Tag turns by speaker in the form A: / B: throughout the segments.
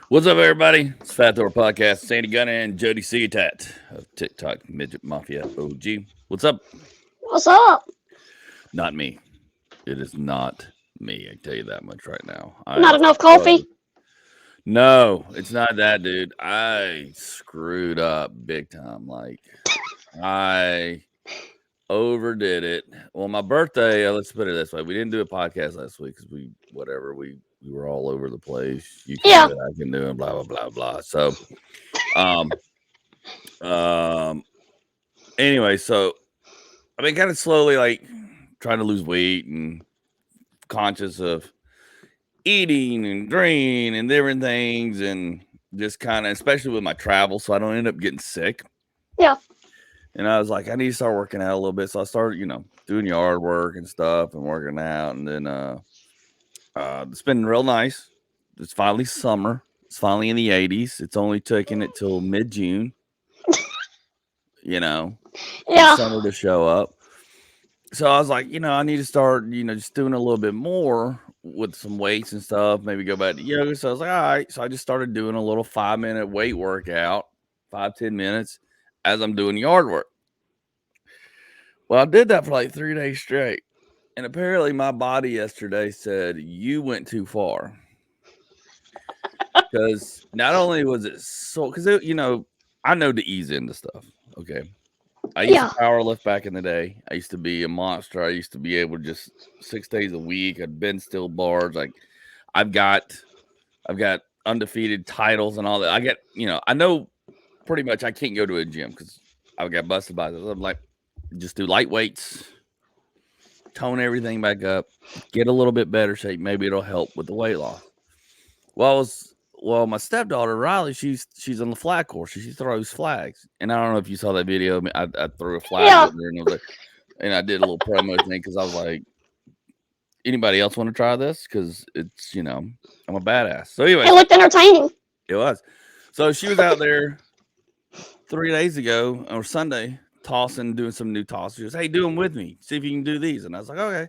A: What's up, everybody? It's Fat Thor Podcast. Sandy Gunnin and Jody Cieutat of TikTok Midget Mafia OG. What's up?
B: What's up?
A: Not me. It is not me. I can tell you that much right now. I
B: Not
A: am
B: enough
A: so.
B: coffee?
A: No, it's not that, dude. I screwed up big time. Like, I overdid it. Well, my birthday, let's put it this way. We didn't do a podcast last week because we were all over the place. You can do
B: Yeah.
A: it, I can do it, blah, blah, blah, blah. So, um, um, anyway, so I've been kind of slowly like trying to lose weight and conscious of eating and drinking and different things and just kind of, especially with my travel, so I don't end up getting sick.
B: Yeah.
A: And I was like, I need to start working out a little bit. So I started, doing yard work and stuff and working out. And then it's been real nice. It's finally summer. It's finally in the 80s. It's only taking it till mid-June, for the
B: Yeah.
A: summer to show up. So I was like, I need to start, just doing a little bit more with some weights and stuff, maybe go back to yoga. So I was like, all right. So I just started doing a little 5-minute weight workout, 5-10 minutes as I'm doing yard work. Well, I did that for like 3 days straight. And apparently my body yesterday said, you went too far. Because not only was it so, because, I know to ease into stuff. Okay. I used to
B: Yeah.
A: power lift back in the day. I used to be a monster. I used to be able to just 6 days a week. I'd bend still bars. Like I've got, I've got undefeated titles and all that. I know pretty much I can't go to a gym because I've got busted biceps. I'm like, just do light weights, tone everything back up, get a little bit better shape. Maybe it'll help with the weight loss. Well, my stepdaughter Riley, she's on the flag course. She throws flags, and I don't know if you saw that video. I threw a flag
B: Yeah.
A: with her, and it was like, and I did a little promo thing because I was like, anybody else want to try this? Because it's I'm a badass. So,
B: It
A: anyways,
B: looked entertaining.
A: it was. So she was out there 3 days ago or Sunday tossing, doing some new tosses. She goes, "Hey, do them with me. See if you can do these." And I was like, "Okay."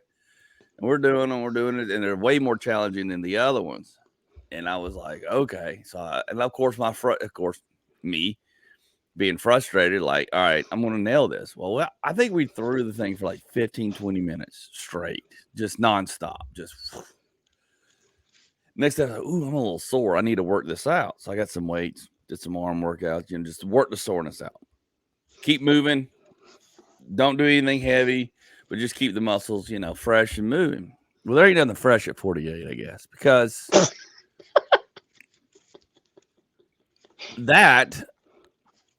A: And we're doing them. We're doing it, and they're way more challenging than the other ones. And I was like, okay. And of course, me being frustrated, like, all right, I'm going to nail this. Well, I think we threw the thing for like 15, 20 minutes straight, just nonstop. Just next day, ooh, I'm a little sore. I need to work this out. So I got some weights, did some arm workouts, just work the soreness out. Keep moving. Don't do anything heavy, but just keep the muscles, fresh and moving. Well, there ain't nothing fresh at 48, I guess, because that.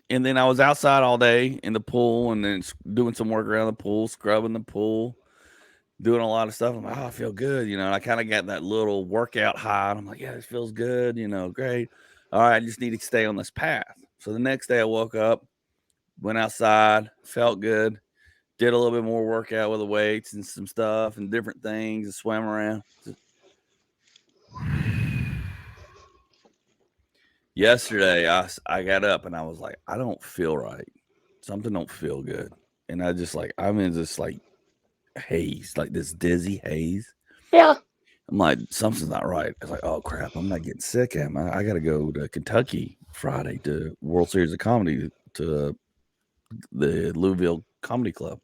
A: And then I was outside all day in the pool and then doing some work around the pool, scrubbing the pool, doing a lot of stuff. I'm like, oh, I feel good. And I kind of got that little workout high. And I'm like, yeah, this feels good. Great. All right. I just need to stay on this path. So the next day I woke up, went outside, felt good, did a little bit more workout with the weights and some stuff and different things and swam around. Yesterday, I got up and I was like, I don't feel right. Something don't feel good. And I'm in this like haze, like this dizzy haze.
B: Yeah.
A: I'm like, something's not right. It's like, oh crap, I'm not getting sick. I got to go to Kentucky Friday to World Series of Comedy to the Louisville Comedy Club.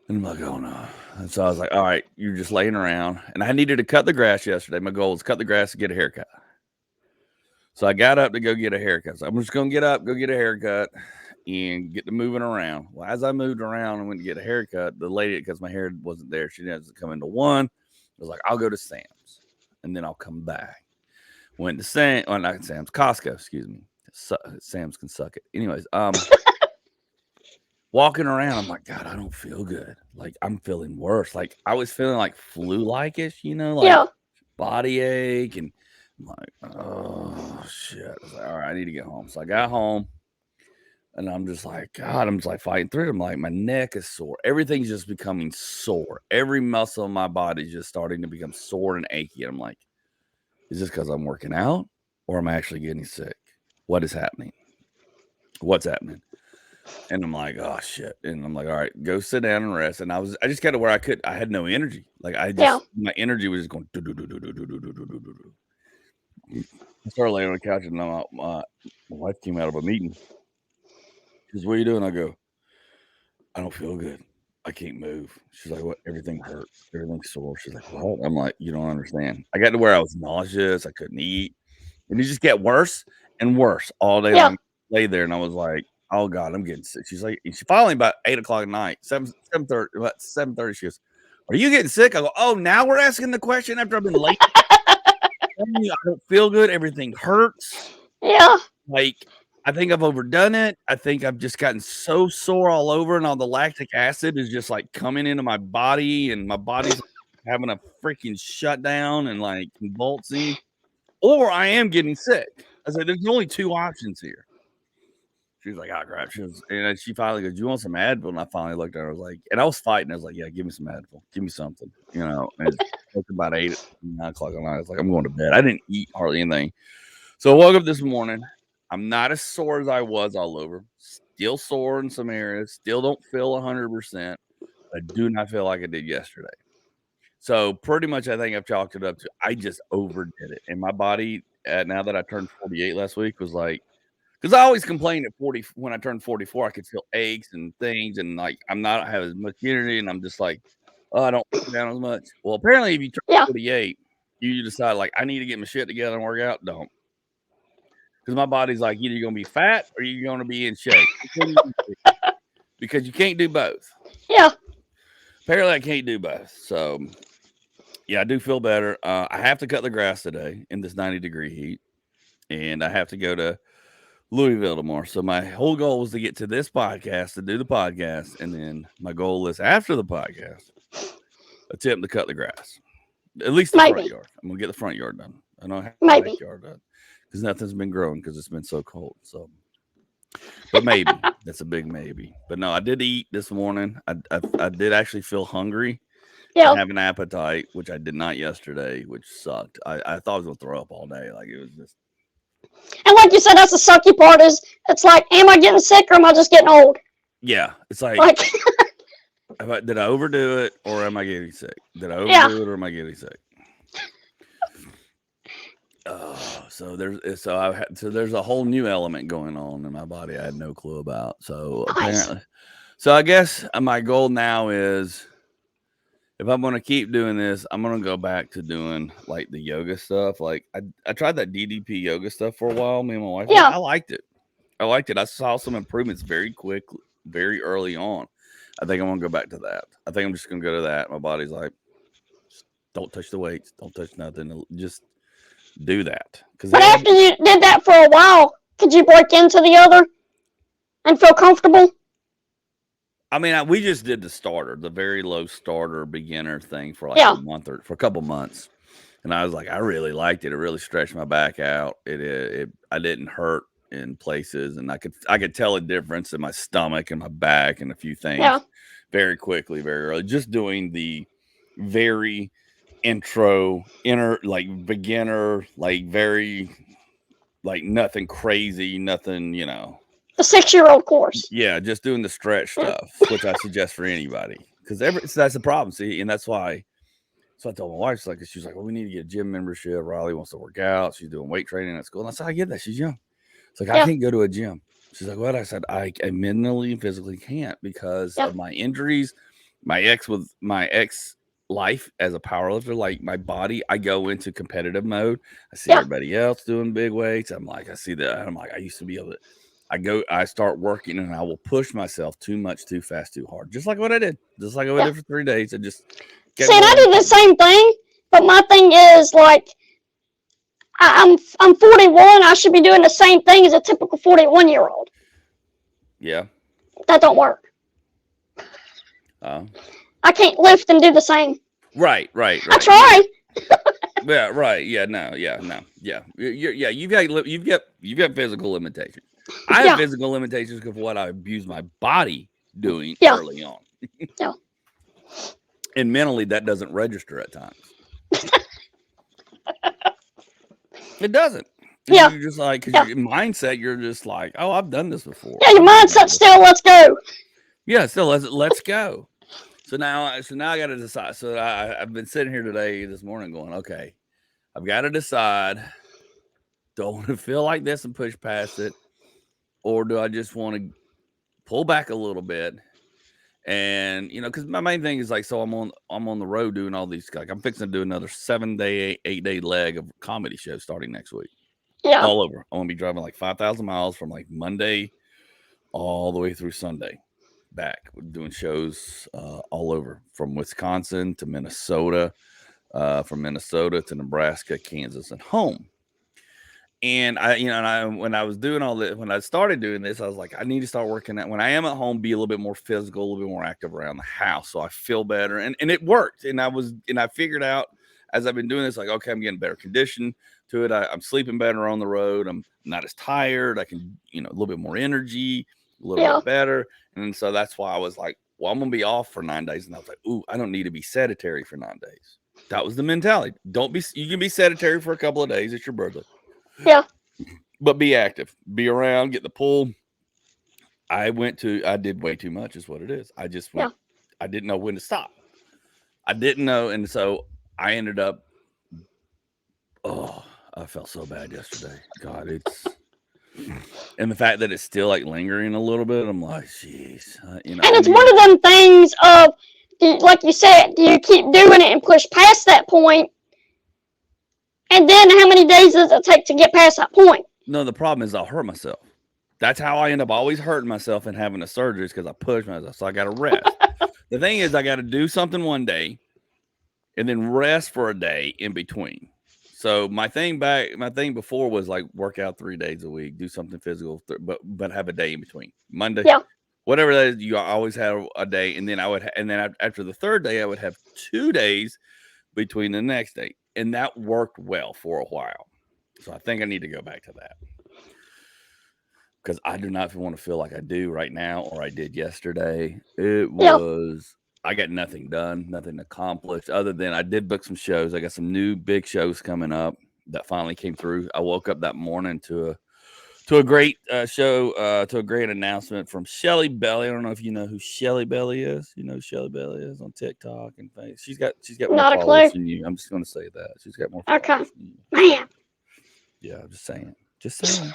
A: And I'm like, oh no. And so I was like, all right, you're just laying around. And I needed to cut the grass yesterday. My goal was cut the grass and get a haircut. So I got up to go get a haircut. So I'm just going to get up, go get a haircut, and get to moving around. Well, as I moved around and went to get a haircut, the lady, because my hair wasn't there, she didn't come into one. I was like, I'll go to Sam's, and then I'll come back. Went to not Sam's, Costco, excuse me. Sam's can suck it. Anyways, walking around, I'm like, God, I don't feel good. Like, I'm feeling worse. Like, I was feeling like flu-like-ish, like
B: Yeah.
A: body ache, and I'm like, oh shit. I was like, all right, I need to get home. So I got home and I'm just like, God, I'm just like fighting through it. I'm like, my neck is sore. Everything's just becoming sore. Every muscle in my body is just starting to become sore and achy. And I'm like, is this because I'm working out or am I actually getting sick? What is happening? What's happening? And I'm like, oh shit. And I'm like, all right, go sit down and rest. And I just got to where I had no energy. Like
B: Yeah.
A: my energy was just going. I'm I started laying on the couch, and my wife came out of a meeting. She goes, "What are you doing?" I go, "I don't feel good. I can't move." She's like, "What? Everything hurts. Everything's sore." She's like, "What?" I'm like, "You don't understand." I got to where I was nauseous. I couldn't eat, and it just get worse and worse all day
B: Yeah.
A: long. I lay there, and I was like, "Oh God, I'm getting sick." She's like, she finally about 8 o'clock at night, 7:30, about 7:30. She goes, "Are you getting sick?" I go, "Oh, now we're asking the question after I've been late. I don't feel good. Everything hurts.
B: Yeah.
A: Like, I think I've overdone it. I think I've just gotten so sore all over, and all the lactic acid is just like coming into my body, and my body's like having a freaking shutdown and like convulsing, or I am getting sick." I said, "There's only two options here." She's like, "Oh crap." And she finally goes, "Do you want some Advil?" And I finally looked at her. I was like, and I was fighting. I was like, "Yeah, give me some Advil. Give me something." And it's about 9 o'clock at night. I was like, "I'm going to bed." I didn't eat hardly anything. So I woke up this morning. I'm not as sore as I was all over. Still sore in some areas. Still don't feel 100%. I do not feel like I did yesterday. So pretty much, I think I've chalked it up to I just overdid it, and my body. Now that I turned 48 last week, was like, because I always complained at 40 when I turned 44, I could feel aches and things, and like I don't have as much energy, and I'm just like, oh, I don't work down as much. Well, apparently, if you turn
B: Yeah.
A: 48, you decide like I need to get my shit together and work out. Don't. Because my body's like, either you're gonna be fat or you're gonna be in shape. Because you can't do both.
B: Yeah.
A: Apparently, I can't do both. So, yeah, I do feel better. I have to cut the grass today in this 90-degree heat, and I have to go to Louisville tomorrow. So my whole goal was to get to this podcast, to do the podcast, and then my goal is after the podcast, attempt to cut the grass, at least the front
B: Maybe.
A: yard. I'm gonna get the front yard done. I don't have the
B: Maybe.
A: backyard done because nothing's been growing because it's been so cold. So. But maybe that's a big maybe. But no, I did eat this morning. I did actually feel hungry
B: Yeah.
A: and have an appetite, which I did not yesterday, which sucked. I thought I was gonna throw up all day. Like it was just
B: And like you said, that's the sucky part is it's like, am I getting sick or am I just getting old?
A: yeah. It's like
B: Like
A: did I overdo it or am I getting sick? Did I overdo
B: Yeah.
A: it or am I getting sick? Oh, so there's a whole new element going on in my body I had no clue about. So
B: Nice.
A: apparently, so I guess my goal now is if I'm gonna keep doing this, I'm gonna go back to doing like the yoga stuff. Like I tried that DDP yoga stuff for a while. Me and my wife,
B: Yeah.
A: I liked it. I liked it. I saw some improvements very quick, very early on. I think I'm gonna go back to that. I think I'm just gonna go to that. My body's like, don't touch the weights, don't touch nothing. Just do that.
B: But after you did that for a while, could you break into the other and feel comfortable?
A: I mean, we just did the starter, the very low starter beginner thing for like
B: Yeah.
A: a month or for a couple months, and I was like, I really liked it. It really stretched my back out. I didn't hurt in places, and I could tell a difference in my stomach and my back and a few things
B: Yeah.
A: very quickly, very early. Just doing the very inner like beginner, like very like nothing crazy, nothing,
B: The 6-year-old course.
A: yeah, just doing the stretch stuff, which I suggest for anybody, because so that's the problem. See, and that's why. So I told my wife, she was like, "Well, we need to get a gym membership. Riley wants to work out. She's doing weight training at school." And I said, "I get that. She's young." It's like, I can't go to a gym. She's like, "What?" I said, I mentally and physically can't because of my injuries, my ex life as a powerlifter, like my body, I go into competitive mode. I see everybody else doing big weights. I'm like, I see that. I'm like, I used to be able to. I start working and I will push myself too much, too fast, too hard. Just like what I did. Just like what I did for 3 days. I just
B: See, and I do the same thing, but my thing is like I'm 41. I should be doing the same thing as a typical 41-year-old.
A: Yeah.
B: That don't work. I can't lift and do the same.
A: Right.
B: I try.
A: Yeah, right. Yeah, no. Yeah. You've got physical limitations. I have physical limitations because of what I abuse my body doing early on.
B: Yeah.
A: And mentally, that doesn't register at times. It doesn't.
B: Yeah.
A: You're just like, because your mindset, you're just like, oh, I've done this before.
B: Yeah, your mindset still, let's go.
A: Yeah, still, let's go. So now I got to decide. So I've been sitting here this morning going, okay, I've got to decide do I want to feel like this and push past it, or do I just want to pull back a little bit? And because my main thing is like, so I'm on the road doing all these. Like, I'm fixing to do another 7-day, 8-day leg of comedy shows starting next week,
B: Yeah.
A: all over. I'm gonna be driving like 5,000 miles from like Monday all the way through Sunday, back doing shows all over, from Wisconsin to Minnesota, from Minnesota to Nebraska, Kansas, and home. And when I was doing all this, when I started doing this, I was like, I need to start working out when I am at home, be a little bit more physical, a little bit more active around the house, so I feel better. And it worked. And I figured out as I've been doing this, like, okay, I'm getting better condition to it. I'm sleeping better on the road. I'm not as tired. I can, a little bit more energy, a little
B: Yeah.
A: bit better. And so that's why I was like, well, I'm gonna be off for 9 days. And I was like, ooh, I don't need to be sedentary for 9 days. That was the mentality. You can be sedentary for a couple of days. It's your birthday.
B: Yeah.
A: But be active, be around, get the pull. I did way too much, is what it is. I just went, I didn't know when to stop. I didn't know. And so I ended up, I felt so bad yesterday. God, and the fact that it's still like lingering a little bit, I'm like, jeez,
B: And it's one of them things of, like you said, do you keep doing it and push past that point? And then how many days does it take to get past that point?
A: No, the problem is I'll hurt myself. That's how I end up always hurting myself and having a surgery, is because I push myself. So I got to rest. The thing is, I got to do something one day and then rest for a day in between. So my thing before was like work out 3 days a week, do something physical, but have a day in between. Monday, whatever that is, you always have a day, and then after the third day, I would have 2 days between the next day, and that worked well for a while. So I think I need to go back to that, because I do not want to feel like I do right now, or I did yesterday. I got nothing done, nothing accomplished, other than I did book some shows. I got some new big shows coming up that finally came through. I woke up that morning to a great show, to a great announcement from Shelly Belly. I don't know if you know who Shelly Belly is. You know who Shelly Belly is on TikTok and Facebook. She's got more
B: Not a
A: followers
B: clue.
A: than you. I'm just going to say that. She's got more followers
B: Okay.
A: than you.
B: Man.
A: Yeah, I'm just saying. Just saying.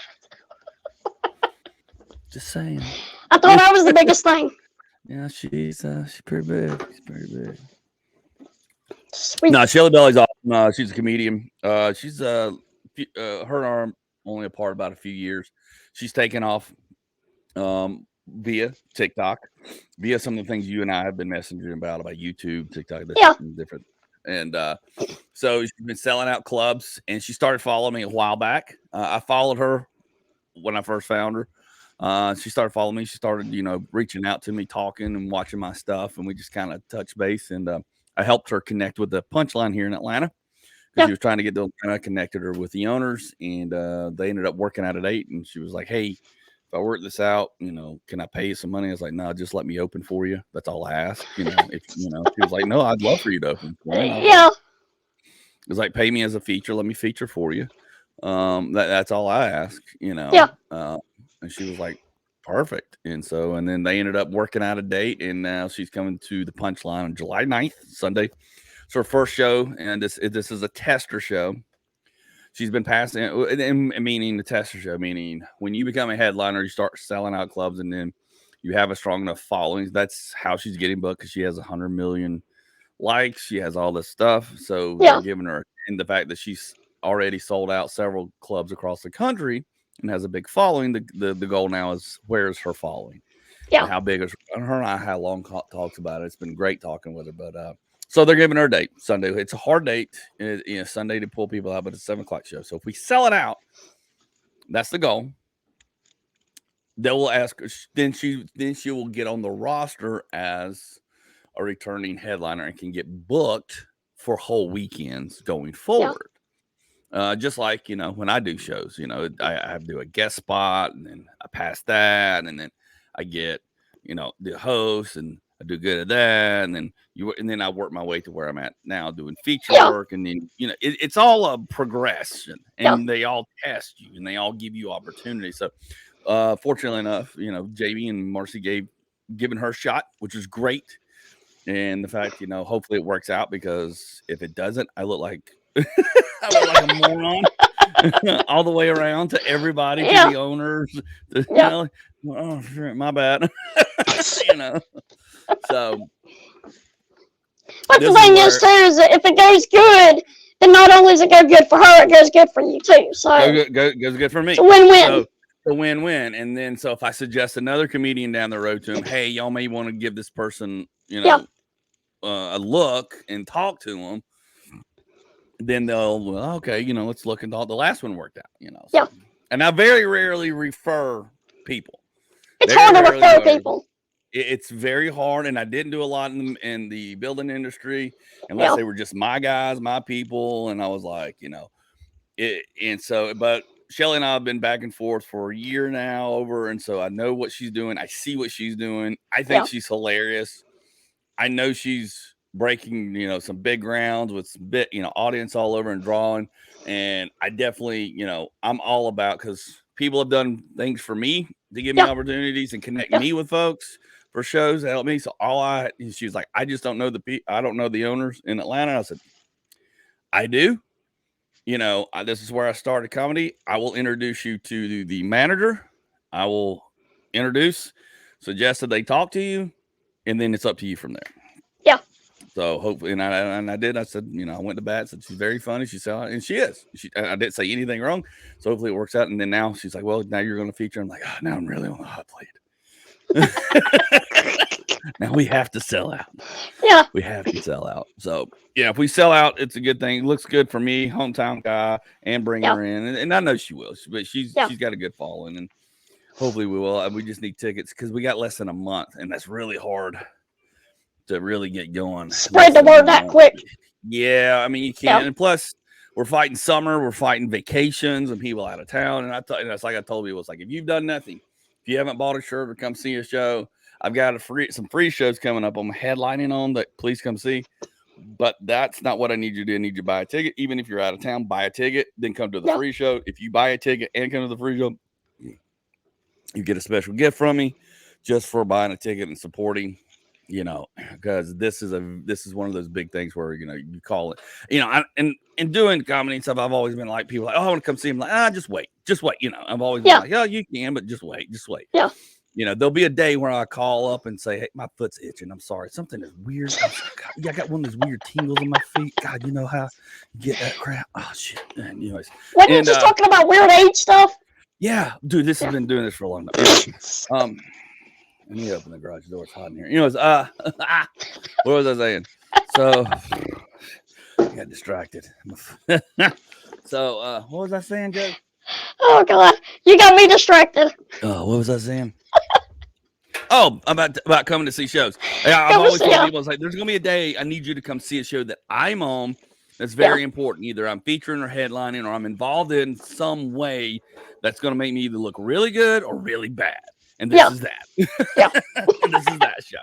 A: Just saying.
B: I thought I was the biggest thing.
A: Yeah, she's pretty big. She's pretty big.
B: Sweet.
A: No, Shelly Belly's awesome. She's a comedian. She's her and I are only apart about a few years. She's taken off via TikTok, via some of the things you and I have been messaging about YouTube, TikTok, different. And so she's been selling out clubs, and she started following me a while back. I followed her when I first found her. She started following me. She started, reaching out to me, talking and watching my stuff, and we just kind of touched base. And I helped her connect with the Punchline here in Atlanta, because she was trying to get to Atlanta. I connected her with the owners, and they ended up working out a date. And she was like, "Hey, if I work this out, can I pay you some money?" I was like, "No, just let me open for you. That's all I ask." She was like, "No, I'd love for you to open for me."
B: Yeah.
A: It was like, "Pay me as a feature. Let me feature for you. That's all I ask."
B: Yeah.
A: And she was like, perfect. And then they ended up working out a date, and now she's coming to the Punchline on July 9th, Sunday. It's her first show, and this is a tester show. She's been passing, meaning the tester show, meaning when you become a headliner, you start selling out clubs, and then you have a strong enough following. That's how she's getting booked, because she has 100 million likes. She has all this stuff. So they're giving her, and the fact that she's already sold out several clubs across the country and has a big following. The goal now is, where's her following?
B: Yeah.
A: And how big is her? And I had long talks about it. It's been great talking with her. But so they're giving her a date Sunday. It's a hard date, Sunday, to pull people out, but it's a 7:00 show. So if we sell it out, that's the goal. They will ask her. Then she will get on the roster as a returning headliner and can get booked for whole weekends going forward. Just like, when I do shows, I have to do a guest spot, and then I pass that, and then I get, the host, and I do good at that, and then I work my way to where I'm at now, doing feature work, and then it's all a progression, and they all test you, and they all give you opportunities. So, fortunately enough, JB and Marcy given her a shot, which is great, and the fact, hopefully it works out, because if it doesn't, I look like. I look like a moron. all the way around to everybody, to
B: Yeah.
A: the owners. To,
B: Yeah.
A: oh, shit, my bad. you know. So
B: But the
A: this is
B: thing is
A: where
B: too is that if it goes good, then not only does it go good for her, it goes good for you too. So
A: goes good for
B: it's a
A: me.
B: win-win.
A: So a win-win. And then so if I suggest another comedian down the road to him, hey, y'all may want to give this person,
B: Yeah.
A: a look and talk to them. Then they'll, well, okay, let's look and talk. The last one worked out,
B: Yeah.
A: So, and I very rarely refer people.
B: It's
A: Very
B: hard to
A: rarely
B: refer
A: do I.
B: people.
A: It's very hard, and I didn't do a lot in the building industry unless
B: Yeah.
A: they were just my guys, my people, and I was like, it. And so, but Shelly and I have been back and forth for a year now over, and so I know what she's doing. I see what she's doing. I think
B: Yeah.
A: she's hilarious. I know she's breaking, some big grounds with some bit, audience all over and drawing. And I definitely, I'm all about, because people have done things for me to give me
B: Yeah.
A: opportunities and connect
B: Yeah.
A: me with folks for shows to help me. So she was like, I just don't know I don't know the owners in Atlanta. I said, I do. This is where I started comedy. I will introduce you to the manager. I will suggest that they talk to you, and then it's up to you from there.
B: Yeah.
A: So hopefully, and I did. I said, I went to bat. Said she's very funny. She's and she is. I didn't say anything wrong. So hopefully it works out. And then now she's like, well, now you're going to feature. I'm like, oh, now I'm really on the hot plate. Now we have to sell out.
B: Yeah.
A: We have to sell out. So yeah, if we sell out, it's a good thing. It looks good for me, hometown guy, and bring
B: Yeah.
A: her in. And I know she will. But she's
B: Yeah.
A: got a good following, and hopefully we will. We just need tickets because we got less than a month, and that's really hard to really get going.
B: Spread the word that quick.
A: Yeah, I mean you
B: Yeah.
A: can't. And plus, we're fighting summer, we're fighting vacations and people out of town. And that's like I told people, it's like if you've done nothing, if you haven't bought a shirt or come see a show, I've got some free shows coming up. I'm headlining on that. Please come see. But that's not what I need you to do. I need you to buy a ticket. Even if you're out of town, buy a ticket, then come to the
B: Yeah.
A: free show. If you buy a ticket and come to the free show, you get a special gift from me just for buying a ticket and supporting, because this is one of those big things where, you call it, and doing comedy and stuff. I've always been like, people like, oh, I want to come see him. Like, just wait. I've always been like, oh, you can, but just wait.
B: Yeah.
A: There'll be a day where I call up and say, hey, my foot's itching. I'm sorry. Something is weird. I got one of those weird tingles in my feet. God, you know how you get that crap? Oh, shit. And anyways.
B: Wasn't you just talking about weird age stuff?
A: Yeah, dude, this has been doing this for a long time. Let me open the garage door. It's hot in here. Anyways, what was I saying? So I got distracted. So what was I saying, Joe?
B: Oh God, you got me distracted.
A: Oh, what was I saying? Oh, about coming to see shows. Yeah, I've always told people, it's like, there's gonna be a day I need you to come see a show that I'm on. That's very important. Either I'm featuring or headlining, or I'm involved in some way that's going to make me either look really good or really bad. And this is that. This is that show.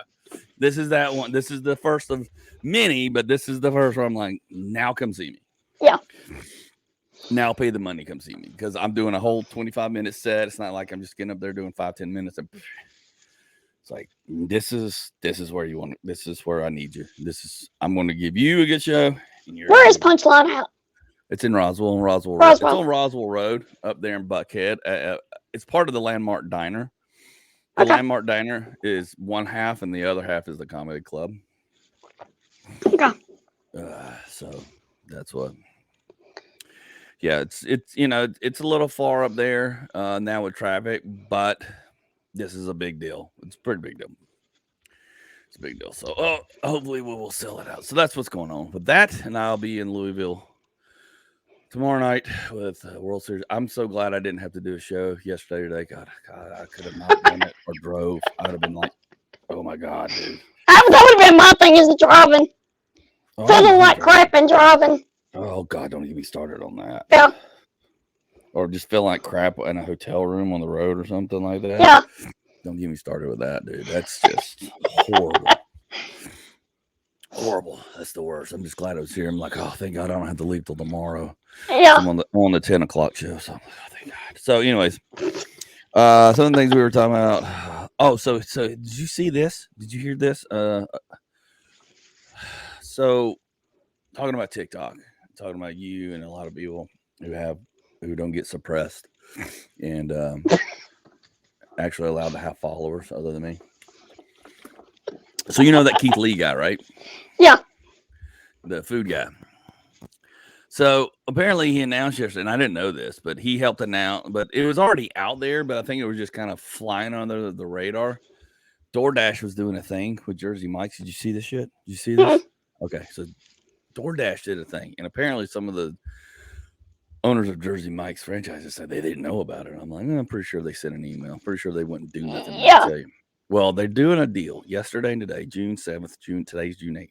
A: This is that one. This is the first of many, but this is the first where I'm like, now come see me.
B: Yeah.
A: Now pay the money, come see me, because I'm doing a whole 25-minute set. It's not like I'm just getting up there doing 5-10 minutes. It's like, this is where you want. This is where I need you. I'm going to give you a good show.
B: Where is Punchline at?
A: It's in Roswell. Road. It's on Roswell Road up there in Buckhead. It's part of the Landmark Diner. The Landmark Diner is one half, and the other half is the comedy club.
B: Okay.
A: So that's what. Yeah, it's it's a little far up there now with traffic, but this is a big deal. It's a pretty big deal. It's a big deal. So hopefully we will sell it out. So that's what's going on with that, and I'll be in Louisville tomorrow night with World Series. I'm so glad I didn't have to do a show yesterday or today. God, I could have not done it or drove. I'd have been like, oh my God, dude.
B: That would have been my thing, is the driving. Feeling like crap and driving.
A: Oh God, don't get me started on that.
B: Yeah.
A: Or just feeling like crap in a hotel room on the road or something like that.
B: Yeah.
A: Don't get me started with that, dude. That's just horrible. Horrible. That's the worst. I'm just glad I was here. I'm like, oh, thank God I don't have to leave till tomorrow.
B: Yeah.
A: I'm on the 10 o'clock show. So I'm like, oh, thank God. So, anyways, some of the things we were talking about. Oh, so did you see this? Did you hear this? So talking about TikTok, talking about you and a lot of people who have who don't get suppressed and actually allowed to have followers other than me. So you know that Keith Lee guy, right?
B: Yeah.
A: The food guy. So apparently he announced yesterday, and I didn't know this, but he helped announce, but it was already out there, but I think it was just kind of flying under the radar. DoorDash was doing a thing with Jersey Mike's. Did you see this shit? Did you see this? Okay, so DoorDash did a thing, and apparently some of the owners of Jersey Mike's franchises said they didn't know about it. I'm like, I'm pretty sure they sent an email. I'm pretty sure they wouldn't do nothing.
B: Yeah.
A: To tell you. Well, they're doing a deal yesterday and today, June 7th, today's June 8th.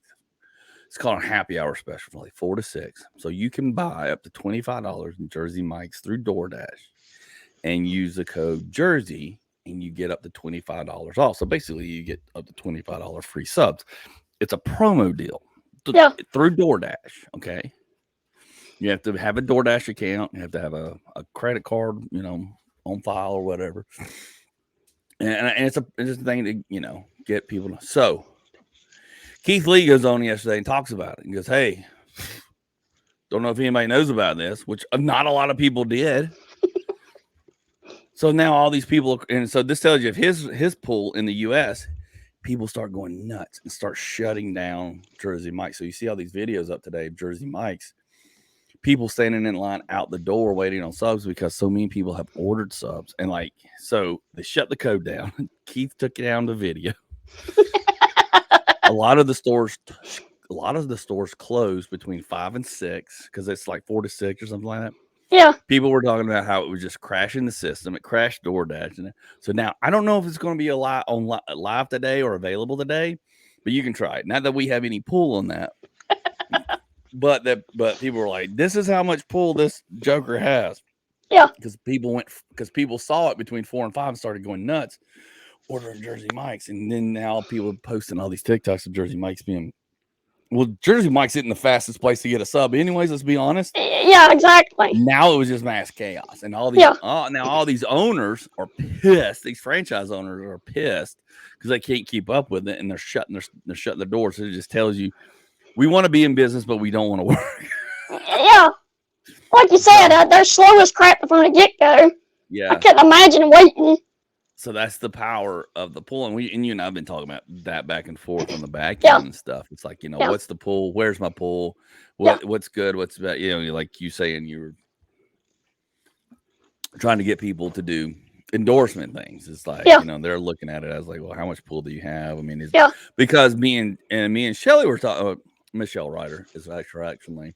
A: It's called a happy hour special from like 4 to 6. So you can buy up to $25 in Jersey Mike's through DoorDash and use the code Jersey and you get up to $25 off. So basically you get up to $25 free subs. It's a promo deal through DoorDash. Okay. You have to have a DoorDash account. You have to have a credit card, on file or whatever. And it's a thing to, get people to. So Keith Lee goes on yesterday and talks about it and goes, hey, don't know if anybody knows about this, which not a lot of people did. So now all these people, and so this tells you if his pull in the U.S., people start going nuts and start shutting down Jersey Mike's. So you see all these videos up today of Jersey Mike's, people standing in line out the door waiting on subs because so many people have ordered subs. And so they shut the code down. Keith took down the video. A lot of the stores closed between 5 and 6 because it's like 4 to 6 or something like that.
B: Yeah.
A: People were talking about how it was just crashing the system. It crashed DoorDash. And so now I don't know if it's going to be live today or available today, but you can try it. Not that we have any pull on that. But people were like, this is how much pull this Joker has.
B: Yeah.
A: Because people saw it between 4 and 5 and started going nuts ordering Jersey Mike's. And then now people are posting all these TikToks of Jersey Mike's being, well, Jersey Mike's isn't the fastest place to get a sub. Anyways, let's be honest.
B: Yeah, exactly.
A: Now it was just mass chaos. And all these now all these owners are pissed. These franchise owners are pissed because they can't keep up with it and they're shutting their doors. So it just tells you we want to be in business, but we don't want to work.
B: Yeah. Like you said, they're slow as crap from the get-go.
A: Yeah.
B: I couldn't imagine waiting.
A: So that's the power of the pull. And you and I have been talking about that back and forth on the back end and stuff. It's like, what's the pull? Where's my pull? What's good? What's bad? Like you saying you were trying to get people to do endorsement things. It's like, they're looking at it as like, well, how much pull do you have? I mean, because me and Shelly were talking, Michelle Ryder is actually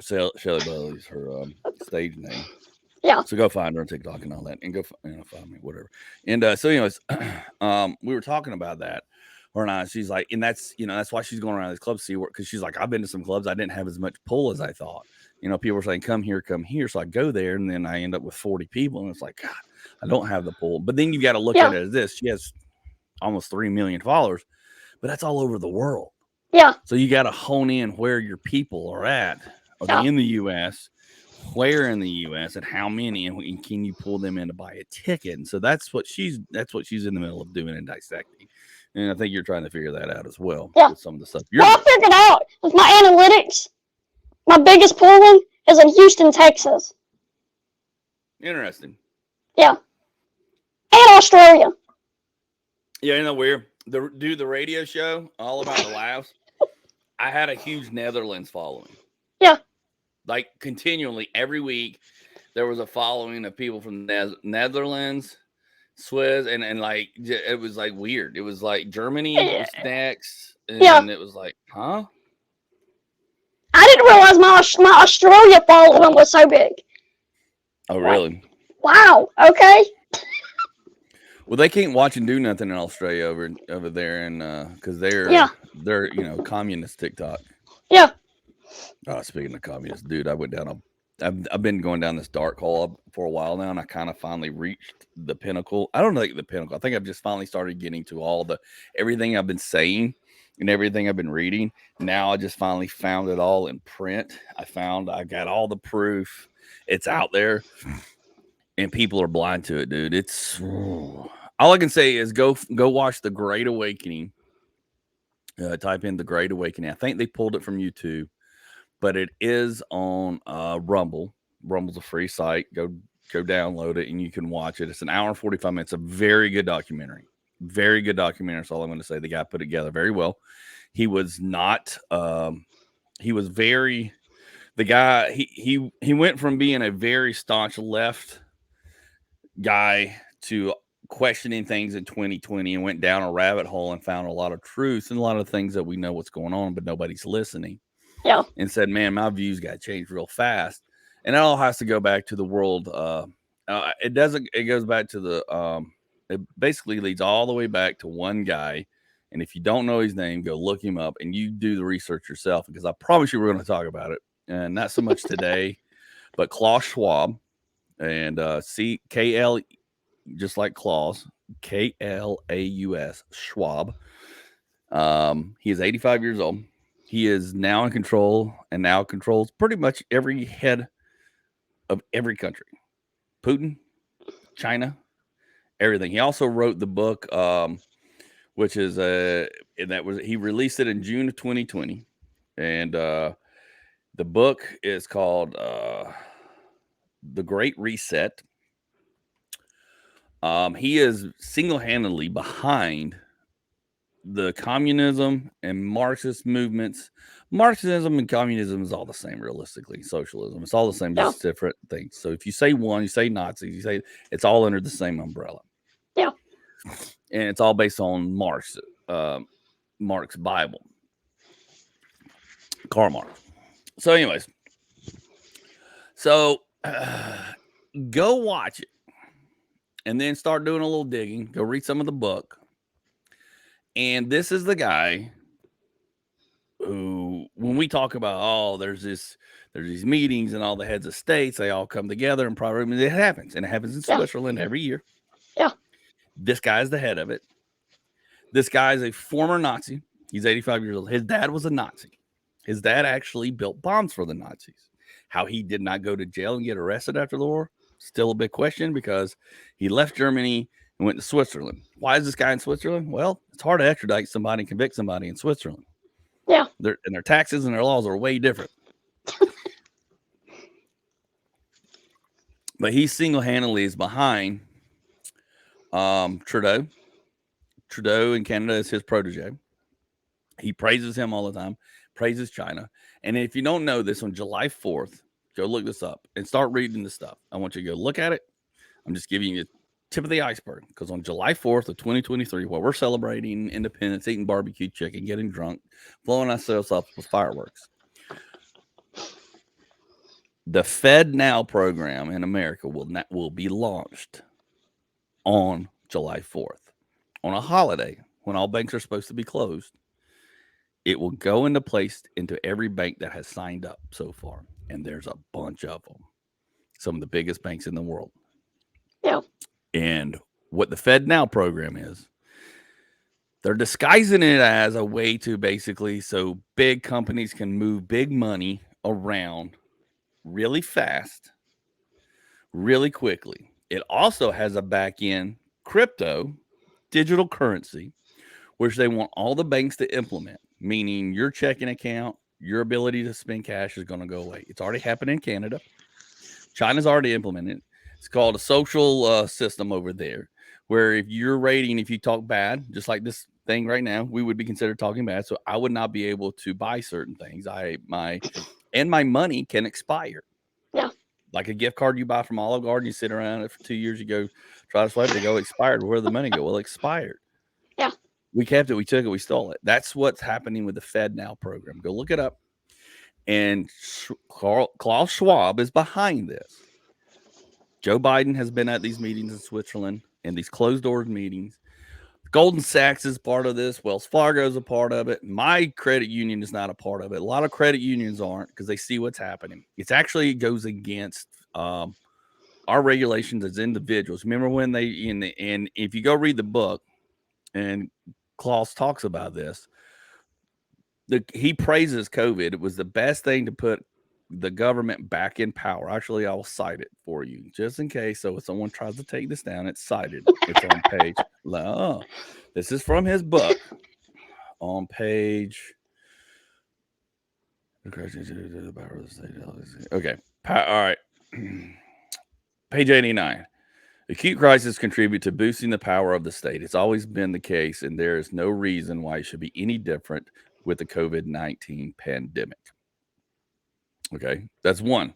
A: Shelly Bailey's her stage name.
B: Yeah.
A: So go find her on TikTok and all that, and go find me, whatever. And so, anyways, we were talking about that, her and I. She's like, and that's why she's going around these clubs to see where, because she's like, I've been to some clubs, I didn't have as much pull as I thought. People were saying, come here. So I go there, and then I end up with 40 people, and it's like, God, I don't have the pull. But then you got to look at it as this: she has almost 3 million followers, but that's all over the world.
B: Yeah.
A: So you got to hone in where your people are at. Are they in the U.S.? Where in the U.S. and how many, and can you pull them in to buy a ticket? And so that's what she's in the middle of doing and dissecting. And I think you're trying to figure that out as well.
B: Yeah.
A: With some of the stuff.
B: I figured out with my analytics, my biggest pulling is in Houston, Texas.
A: Interesting.
B: Yeah. And Australia.
A: Yeah, isn't that weird? The radio show, All About the Laughs, I had a huge Netherlands following.
B: Yeah.
A: Like continually every week, there was a following of people from Netherlands, Swiss, and like it was like weird. It was like Germany was next, and it was like, huh?
B: I didn't realize my Australia following was so big.
A: Oh, really?
B: Wow. Okay.
A: Well, they can't watch and do nothing in Australia over there, and because they're communist TikTok.
B: Yeah.
A: Speaking of communists, dude, I've been going down this dark hole for a while now, and I kind of finally reached the pinnacle. I don't know the pinnacle. I think I've just finally started getting to everything I've been saying and everything I've been reading. Now I just finally found it all in print. I got all the proof. It's out there, and people are blind to it, dude. It's all I can say is go watch The Great Awakening. Type in The Great Awakening. I think they pulled it from YouTube. But it is on Rumble. Rumble's a free site. Go download it and you can watch it. It's an hour and 45 minutes. A very good documentary. Very good documentary. That's all I'm going to say. The guy put it together very well. He was not. He was very. The guy. He went from being a very staunch left guy to questioning things in 2020 and went down a rabbit hole and found a lot of truth and a lot of things that we know what's going on, but nobody's listening.
B: Yeah.
A: And said, "Man, my views got changed real fast." And it all has to go back to the world. It doesn't. It goes back to the. It basically leads all the way back to one guy. And if you don't know his name, go look him up and you do the research yourself because I promise you we're going to talk about it. And not so much today, but Klaus Schwab and CKL, just like Klaus, KLAUS, Schwab. He is 85 years old. He is now in control and now controls pretty much every head of every country. Putin, China, everything. He also wrote the book, which is he released it in June of 2020, and the book is called The Great Reset. He is single-handedly behind the communism and Marxist movements. Marxism and communism is all the same, realistically. Socialism, it's all the same, just different things. So if you say one, you say Nazis, you say it's all under the same umbrella.
B: Yeah.
A: And it's all based on Marx's Bible, Karl Marx. So, anyways, go watch it, and then start doing a little digging. Go read some of the book. And this is the guy who, when we talk about, there's these meetings and all the heads of states, they all come together in private rooms. It happens, and it happens in Switzerland every year.
B: Yeah.
A: This guy's the head of it. This guy is a former Nazi. He's 85 years old. His dad was a Nazi. His dad actually built bombs for the Nazis. How he did not go to jail and get arrested after the war, still a big question, because he left Germany and went to Switzerland. Why is this guy in Switzerland? Well, it's hard to extradite somebody and convict somebody in Switzerland.
B: Yeah.
A: Their taxes and their laws are way different. But he single-handedly is behind Trudeau. Trudeau in Canada is his protege. He praises him all the time, praises China. And if you don't know this, on July 4th, go look this up and start reading the stuff. I want you to go look at it. I'm just giving you the tip of the iceberg, because on July 4th of 2023, while we're celebrating independence, eating barbecue chicken, getting drunk, blowing ourselves up with fireworks, the Fed Now program in America will be launched on July 4th, on a holiday when all banks are supposed to be closed. It will go into place into every bank that has signed up so far, and there's a bunch of them, some of the biggest banks in the world.
B: Yeah.
A: And what the Fed Now program is, they're disguising it as a way to basically so big companies can move big money around really fast, really quickly. It also has a back end crypto, digital currency, which they want all the banks to implement, meaning your checking account, your ability to spend cash is going to go away. It's already happened in Canada. China's already implemented it. It's called a social system over there, where if you're rating, if you talk bad, just like this thing right now, we would be considered talking bad. So I would not be able to buy certain things. My money can expire.
B: Yeah.
A: Like a gift card you buy from Olive Garden, you sit around it for 2 years, you go try to swipe, they go expired. Where did the money go? Well, expired.
B: Yeah.
A: We kept it, we took it, we stole it. That's what's happening with the Fed Now program. Go look it up. And Klaus Schwab is behind this. Joe Biden has been at these meetings in Switzerland, and these closed-door meetings. Goldman Sachs is part of this. Wells Fargo is a part of it. My credit union is not a part of it. A lot of credit unions aren't, because they see what's happening. It actually goes against our regulations as individuals. Remember when they, and if you go read the book, and Klaus talks about this, he praises COVID. It was the best thing to put the government back in power. Actually, I'll cite it for you just in case. So if someone tries to take this down, it's cited. It's on page. This is from his book on page. Okay. All right. Page 89. Acute crises contribute to boosting the power of the state. It's always been the case, and there is no reason why it should be any different with the COVID-19 pandemic. Okay, that's one.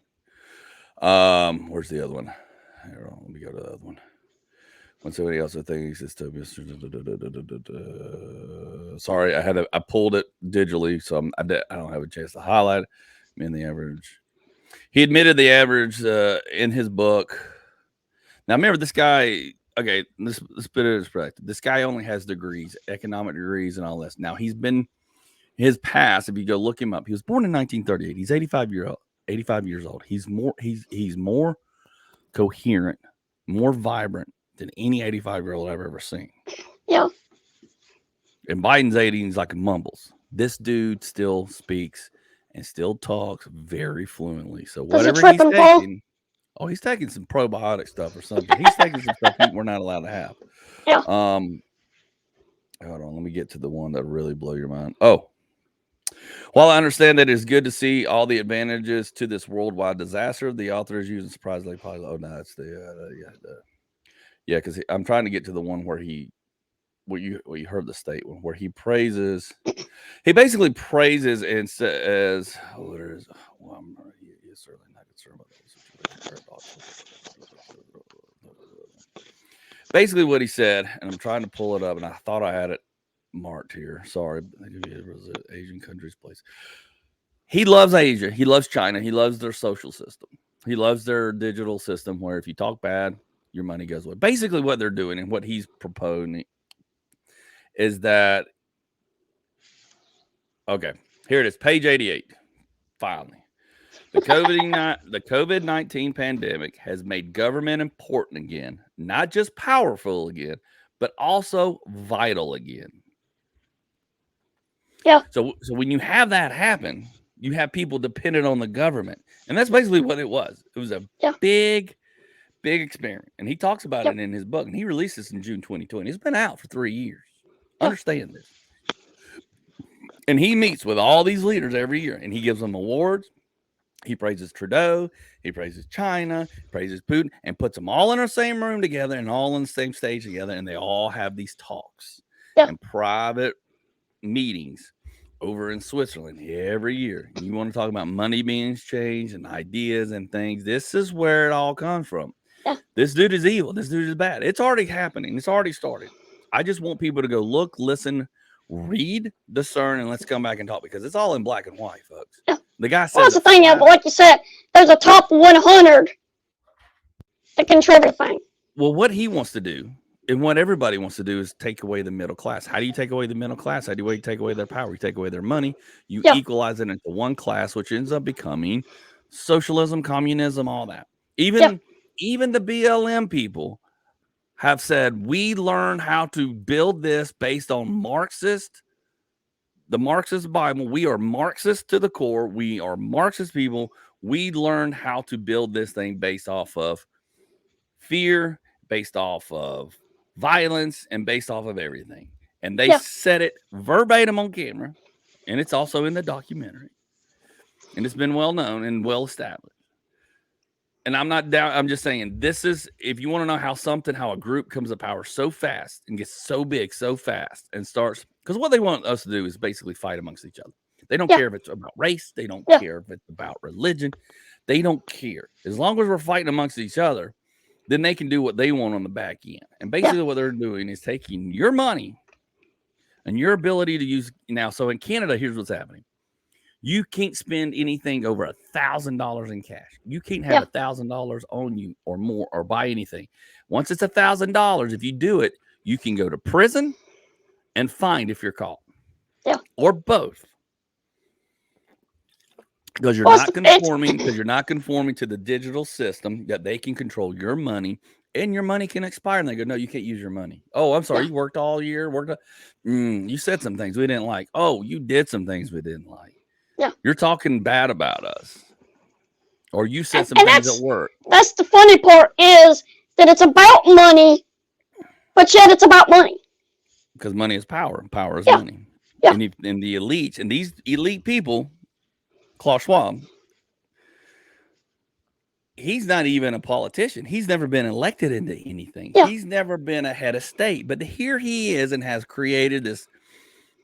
A: Where's the other one? Here, let me go to the other one. When somebody else thinks it's sorry, I pulled it digitally, so I don't have a chance to highlight it. I mean, the average. He admitted the average in his book. Now, remember this guy. Okay, let's put it in perspective. This guy only has degrees, economic degrees, and all this. Now, he's been his past. If you go look him up, he was born in 1938. He's 85 years old. He's more coherent, more vibrant than any 85-year-old I've ever seen.
B: Yeah.
A: And Biden's 80 and he's like mumbles. This dude still speaks and still talks very fluently. So whatever he's taking, he's taking some probiotic stuff or something. He's taking some stuff we're not allowed to have.
B: Yeah.
A: Hold on, let me get to the one that really blow your mind. Oh, while I understand that it's good to see all the advantages to this worldwide disaster, the author is using surprisingly positive. Oh no, it's because I'm trying to get to the one where you heard the statement where he praises. He basically praises and says, "Oh, there is. Well, he's certainly not concerned about that situation." Basically, what he said, and I'm trying to pull it up, and I thought I had it marked here. Sorry, it was an Asian country's place. He loves Asia. He loves China. He loves their social system. He loves their digital system where if you talk bad, your money goes away. Basically, what they're doing and what he's proposing is that, okay, here it is, page 88, finally. The COVID-19 pandemic has made government important again, not just powerful again, but also vital again.
B: Yeah.
A: So when you have that happen, you have people dependent on the government. And that's basically what it was. It was a big experiment. And he talks about it in his book. And he released this in June 2020. It's been out for 3 years. Understand this. And he meets with all these leaders every year. And he gives them awards. He praises Trudeau. He praises China. He praises Putin. And puts them all in the same room together and all on the same stage together. And they all have these talks and private meetings over in Switzerland every year. And you want to talk about money being exchanged and ideas and things. This is where it all comes from.
B: Yeah.
A: This dude is evil. This dude is bad. It's already happening. It's already started. I just want people to go look, listen, read, discern, and let's come back and talk because it's all in black and white, folks.
B: Yeah.
A: The guy said,
B: well, that's the thing. Like you said, there's a top 100 that control everything.
A: Well, what he wants to do and what everybody wants to do is take away the middle class. How do you take away the middle class? How do you take away their power? You take away their money. You equalize it into one class, which ends up becoming socialism, communism, all that. Even the BLM people have said, we learned how to build this based on the Marxist Bible. We are Marxist to the core. We are Marxist people. We learned how to build this thing based off of fear, based off of violence, and based off of everything. And they said it verbatim on camera, and it's also in the documentary. And it's been well known and well established. And I'm not down. I'm just saying this is, if you want to know how a group comes to power so fast and gets so big so fast and starts, because what they want us to do is basically fight amongst each other. They don't care if it's about race. They don't care if it's about religion. They don't care. As long as we're fighting amongst each other, then they can do what they want on the back end. And basically what they're doing is taking your money and your ability to use now. So in Canada, here's what's happening. You can't spend anything over $1,000 in cash. You can't have $1,000 on you or more or buy anything. Once it's $1,000, if you do it, you can go to prison and fined if you're caught.
B: Yeah.
A: Or both. Because you're not conforming to the digital system that they can control your money, and your money can expire. And they go, no, you can't use your money. Oh, I'm sorry. You worked all year. You said some things we didn't like. Oh, you did some things we didn't like.
B: Yeah.
A: You're talking bad about us. Or you said some things at work.
B: That's the funny part is that it's about money, but yet it's about money.
A: Because money is power. Power is money.
B: Yeah.
A: And the elites, and these elite people, Klaus Schwab, he's not even a politician. He's never been elected into anything.
B: Yeah.
A: He's never been a head of state. But here he is and has created this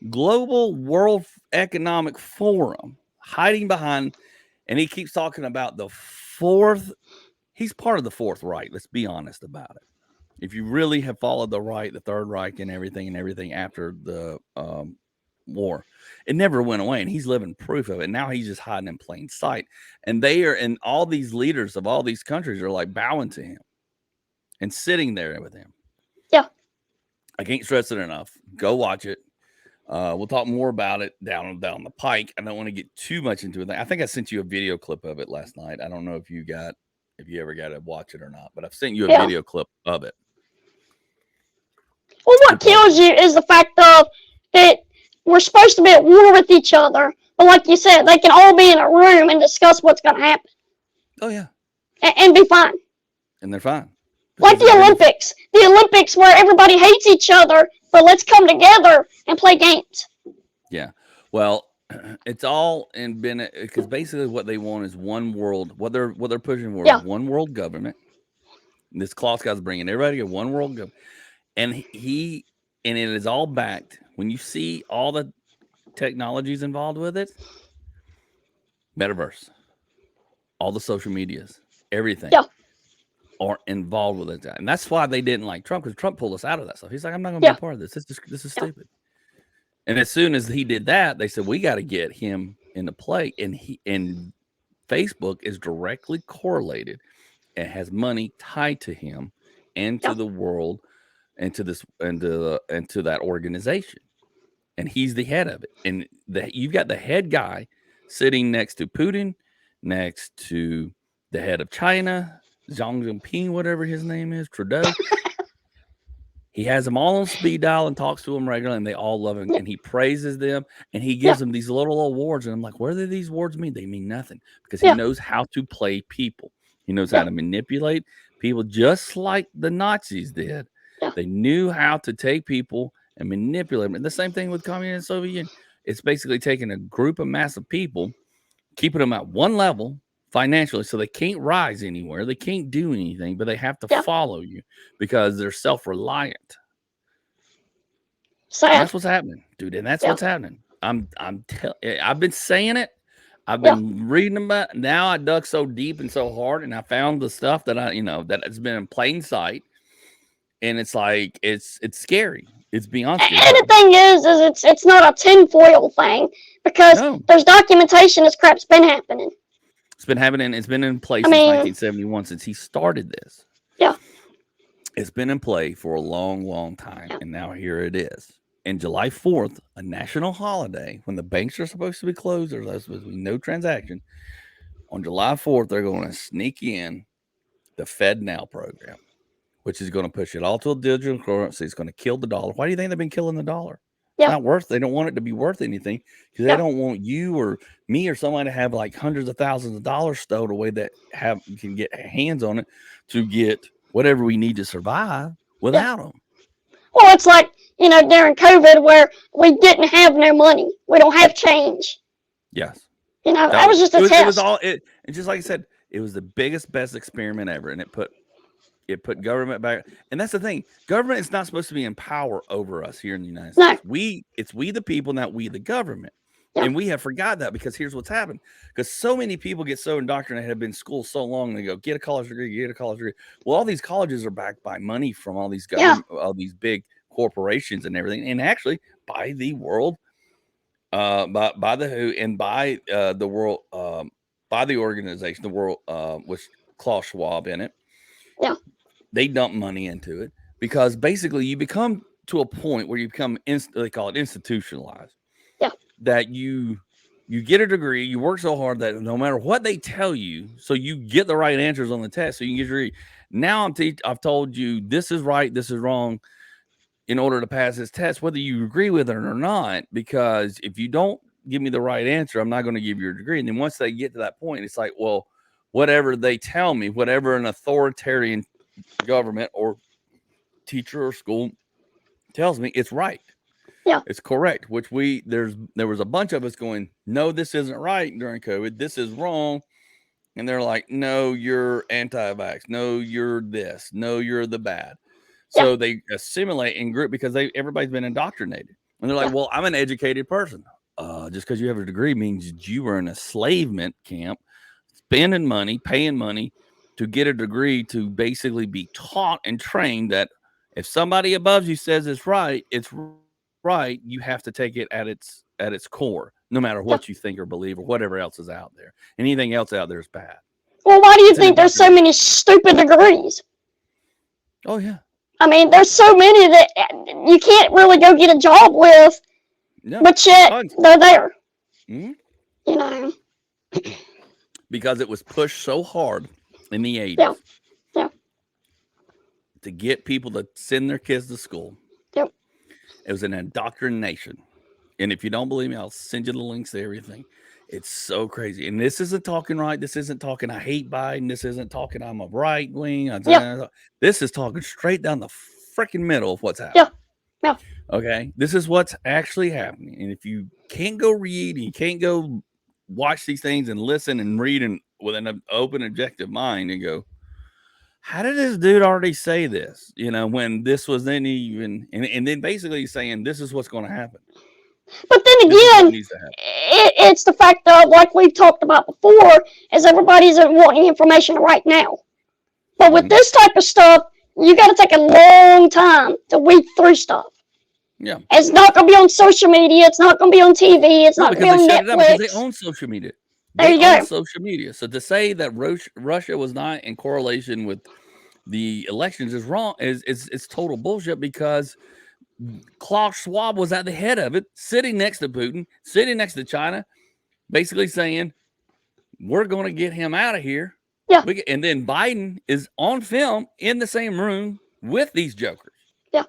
A: global world economic forum hiding behind, and he keeps talking about the fourth. He's part of the Fourth Reich. Let's be honest about it. If you really have followed the right, the Third Reich, and everything after the war, it never went away, and he's living proof of it. Now he's just hiding in plain sight, and and all these leaders of all these countries are like bowing to him and sitting there with him.
B: Yeah.
A: I can't stress it enough. Go watch it. We'll talk more about it down the pike. I don't want to get too much into it. I think I sent you a video clip of it last night. I don't know if you ever got to watch it or not, but I've sent you a video clip of it.
B: Well, what kills you is the fact of that we're supposed to be at war with each other, but like you said, they can all be in a room and discuss what's going to happen.
A: Oh yeah,
B: and be fine.
A: And they're fine.
B: Like the Olympics where everybody hates each other, but let's come together and play games.
A: Yeah. Well, it's all been because basically what they want is one world. What they're pushing for is one world government. This Klaus guy's bringing everybody to one world government, and it is all backed. When you see all the technologies involved with it, metaverse, all the social medias, everything. Are involved with it, and that's why they didn't like Trump, because Trump pulled us out of that stuff. He's like, I'm not going to be a part of this. This is stupid. And as soon as he did that, they said we got to get him into play, and Facebook is directly correlated and has money tied to him and to the world and to that organization, and he's the head of it. And you've got the head guy sitting next to Putin, next to the head of China, Xi Jinping, whatever his name is, Trudeau. He has them all on speed dial and talks to them regularly, and they all love him. And he praises them, and he gives them these little awards. And I'm like, what do these awards mean? They mean nothing, because he knows how to play people. He knows how to manipulate people, just like the Nazis did. They knew how to take people and manipulate them. And the same thing with Communist and Soviet Union. It's basically taking a group of massive people, keeping them at one level financially, so they can't rise anywhere, they can't do anything, but they have to follow you because they're self-reliant. That's what's happening, dude, and that's what's happening. I've been saying it. I've been reading about it. Now I dug so deep and so hard, and I found the stuff that that has been in plain sight, and it's like it's scary. It's beyond scary.
B: And the thing is it's not a tinfoil thing, because there's documentation this crap's been happening.
A: It's been happening. It's been in place since 1971, since he started this.
B: Yeah.
A: It's been in play for a long, long time, and now here it is. And July 4th, a national holiday, when the banks are supposed to be closed, there's supposed to be no transaction. On July 4th, they're going to sneak in the Fed Now program, which is going to push it all to a digital currency. It's going to kill the dollar. Why do you think they've been killing the dollar? It's not worth. They don't want it to be worth anything, because they don't want you or me or somebody to have like hundreds of thousands of dollars stowed away that can get hands on it to get whatever we need to survive without them.
B: Well, it's like, during COVID, where we didn't have no money. We don't have change.
A: Yes.
B: That was just a test.
A: It was all it, and just like I said, it was the best experiment ever, and it put government back. And that's the thing. Government is not supposed to be in power over us here in the United States. It's we the people, not we the government. And we have forgot that, because here's what's happened. Because so many people get so indoctrinated, have been in school so long, they go, get a college degree, get a college degree. Well, all these colleges are backed by money from all these government, all these big corporations and everything, and actually by the world, by the WHO, and by the world, by the organization, the world, with Klaus Schwab in it.
B: Yeah.
A: They dump money into it, because basically you become to a point where you become, they call it institutionalized.
B: Yeah.
A: That you get a degree, you work so hard that no matter what they tell you, so you get the right answers on the test, so you can get your degree. Now I've told you this is right, this is wrong, in order to pass this test, whether you agree with it or not. Because if you don't give me the right answer, I'm not going to give you a degree. And then once they get to that point, it's like, well, whatever they tell me, whatever an authoritarian government or teacher or school tells me, it's right.
B: Yeah.
A: It's correct. Which there was a bunch of us going, no, this isn't right during COVID. This is wrong. And they're like, no, you're anti-vax. No, you're this. No, you're the bad.
B: Yeah.
A: So they assimilate in group because everybody's been indoctrinated. And they're like,
B: Yeah.
A: well, I'm an educated person. Just because you have a degree means you were in a enslavement camp, spending money, paying money to get a degree to basically be taught and trained that if somebody above you says it's right, you have to take it at its core, no matter what
B: Yeah.
A: you think or believe or whatever else is out there. Anything else out there is bad.
B: Well, why do you
A: It's an
B: think there's so
A: indoctrination.
B: many stupid degrees?
A: Oh yeah.
B: I mean, there's so many that you can't really go get a job with,
A: No.
B: but yet
A: Tons.
B: they're there.
A: Mm-hmm.
B: You know.
A: Because it was pushed so hard in the 80s
B: Yeah. Yeah.
A: to get people to send their kids to school.
B: Yep.
A: It was an indoctrination. And if you don't believe me, I'll send you the links to everything. It's so crazy. And this isn't talking right. This isn't talking I hate Biden. This isn't talking I'm a right wing.
B: Yeah.
A: This is talking straight down the freaking middle of what's
B: Yeah.
A: happening.
B: Yeah.
A: Okay. This is what's actually happening. And if you can't go read and you can't go watch these things and listen and read and with an open, objective mind and go, how did this dude already say this? You know, when this was then even, and then basically saying this is what's going to happen.
B: But then
A: This is what
B: again,
A: needs to happen.
B: it's the fact of, like we've talked about before, is everybody's wanting information right now. But with this type of stuff, you got to take a long time to weed through stuff.
A: Yeah.
B: It's not going to be on social media. It's not going to be on TV. It's
A: No,
B: not going to be on
A: shut it down because they
B: Netflix.
A: own social media.
B: There
A: They
B: you
A: own
B: go.
A: social media. So to say that Russia was not in correlation with the elections is wrong. It's total bullshit because Klaus Schwab was at the head of it, sitting next to Putin, sitting next to China, basically saying, we're going to get him out of here.
B: Yeah.
A: And then Biden is on film in the same room with these jokers.
B: Yeah.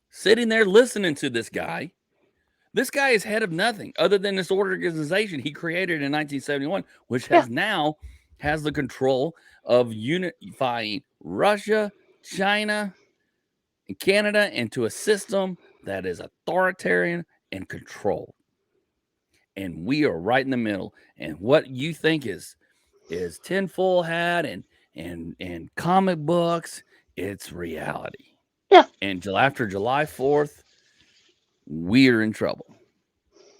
A: Sitting there listening to this guy. This guy is head of nothing other than this organization he created in 1971, which has the control of unifying Russia, China, and Canada into a system that is authoritarian and controlled. And we are right in the middle. And what you think is tinfoil hat and comic books, it's reality.
B: Yeah.
A: And after July 4th, we're in trouble.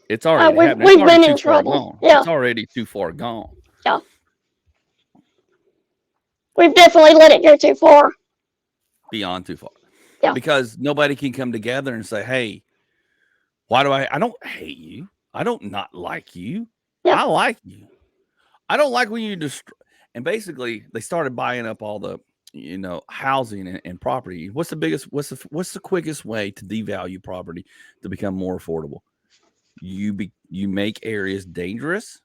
A: It's already happening.
B: We've
A: It's already
B: been in
A: too far
B: trouble.
A: gone.
B: Yeah.
A: It's already too far gone.
B: Yeah. We've definitely let it go too far.
A: Beyond too far.
B: Yeah.
A: Because nobody can come together and say, hey, why do I don't hate you. I don't not like you.
B: Yeah.
A: I like you. I don't like when you destroy. And basically, they started buying up all the, housing and property. What's the quickest way to devalue property to become more affordable? You make areas dangerous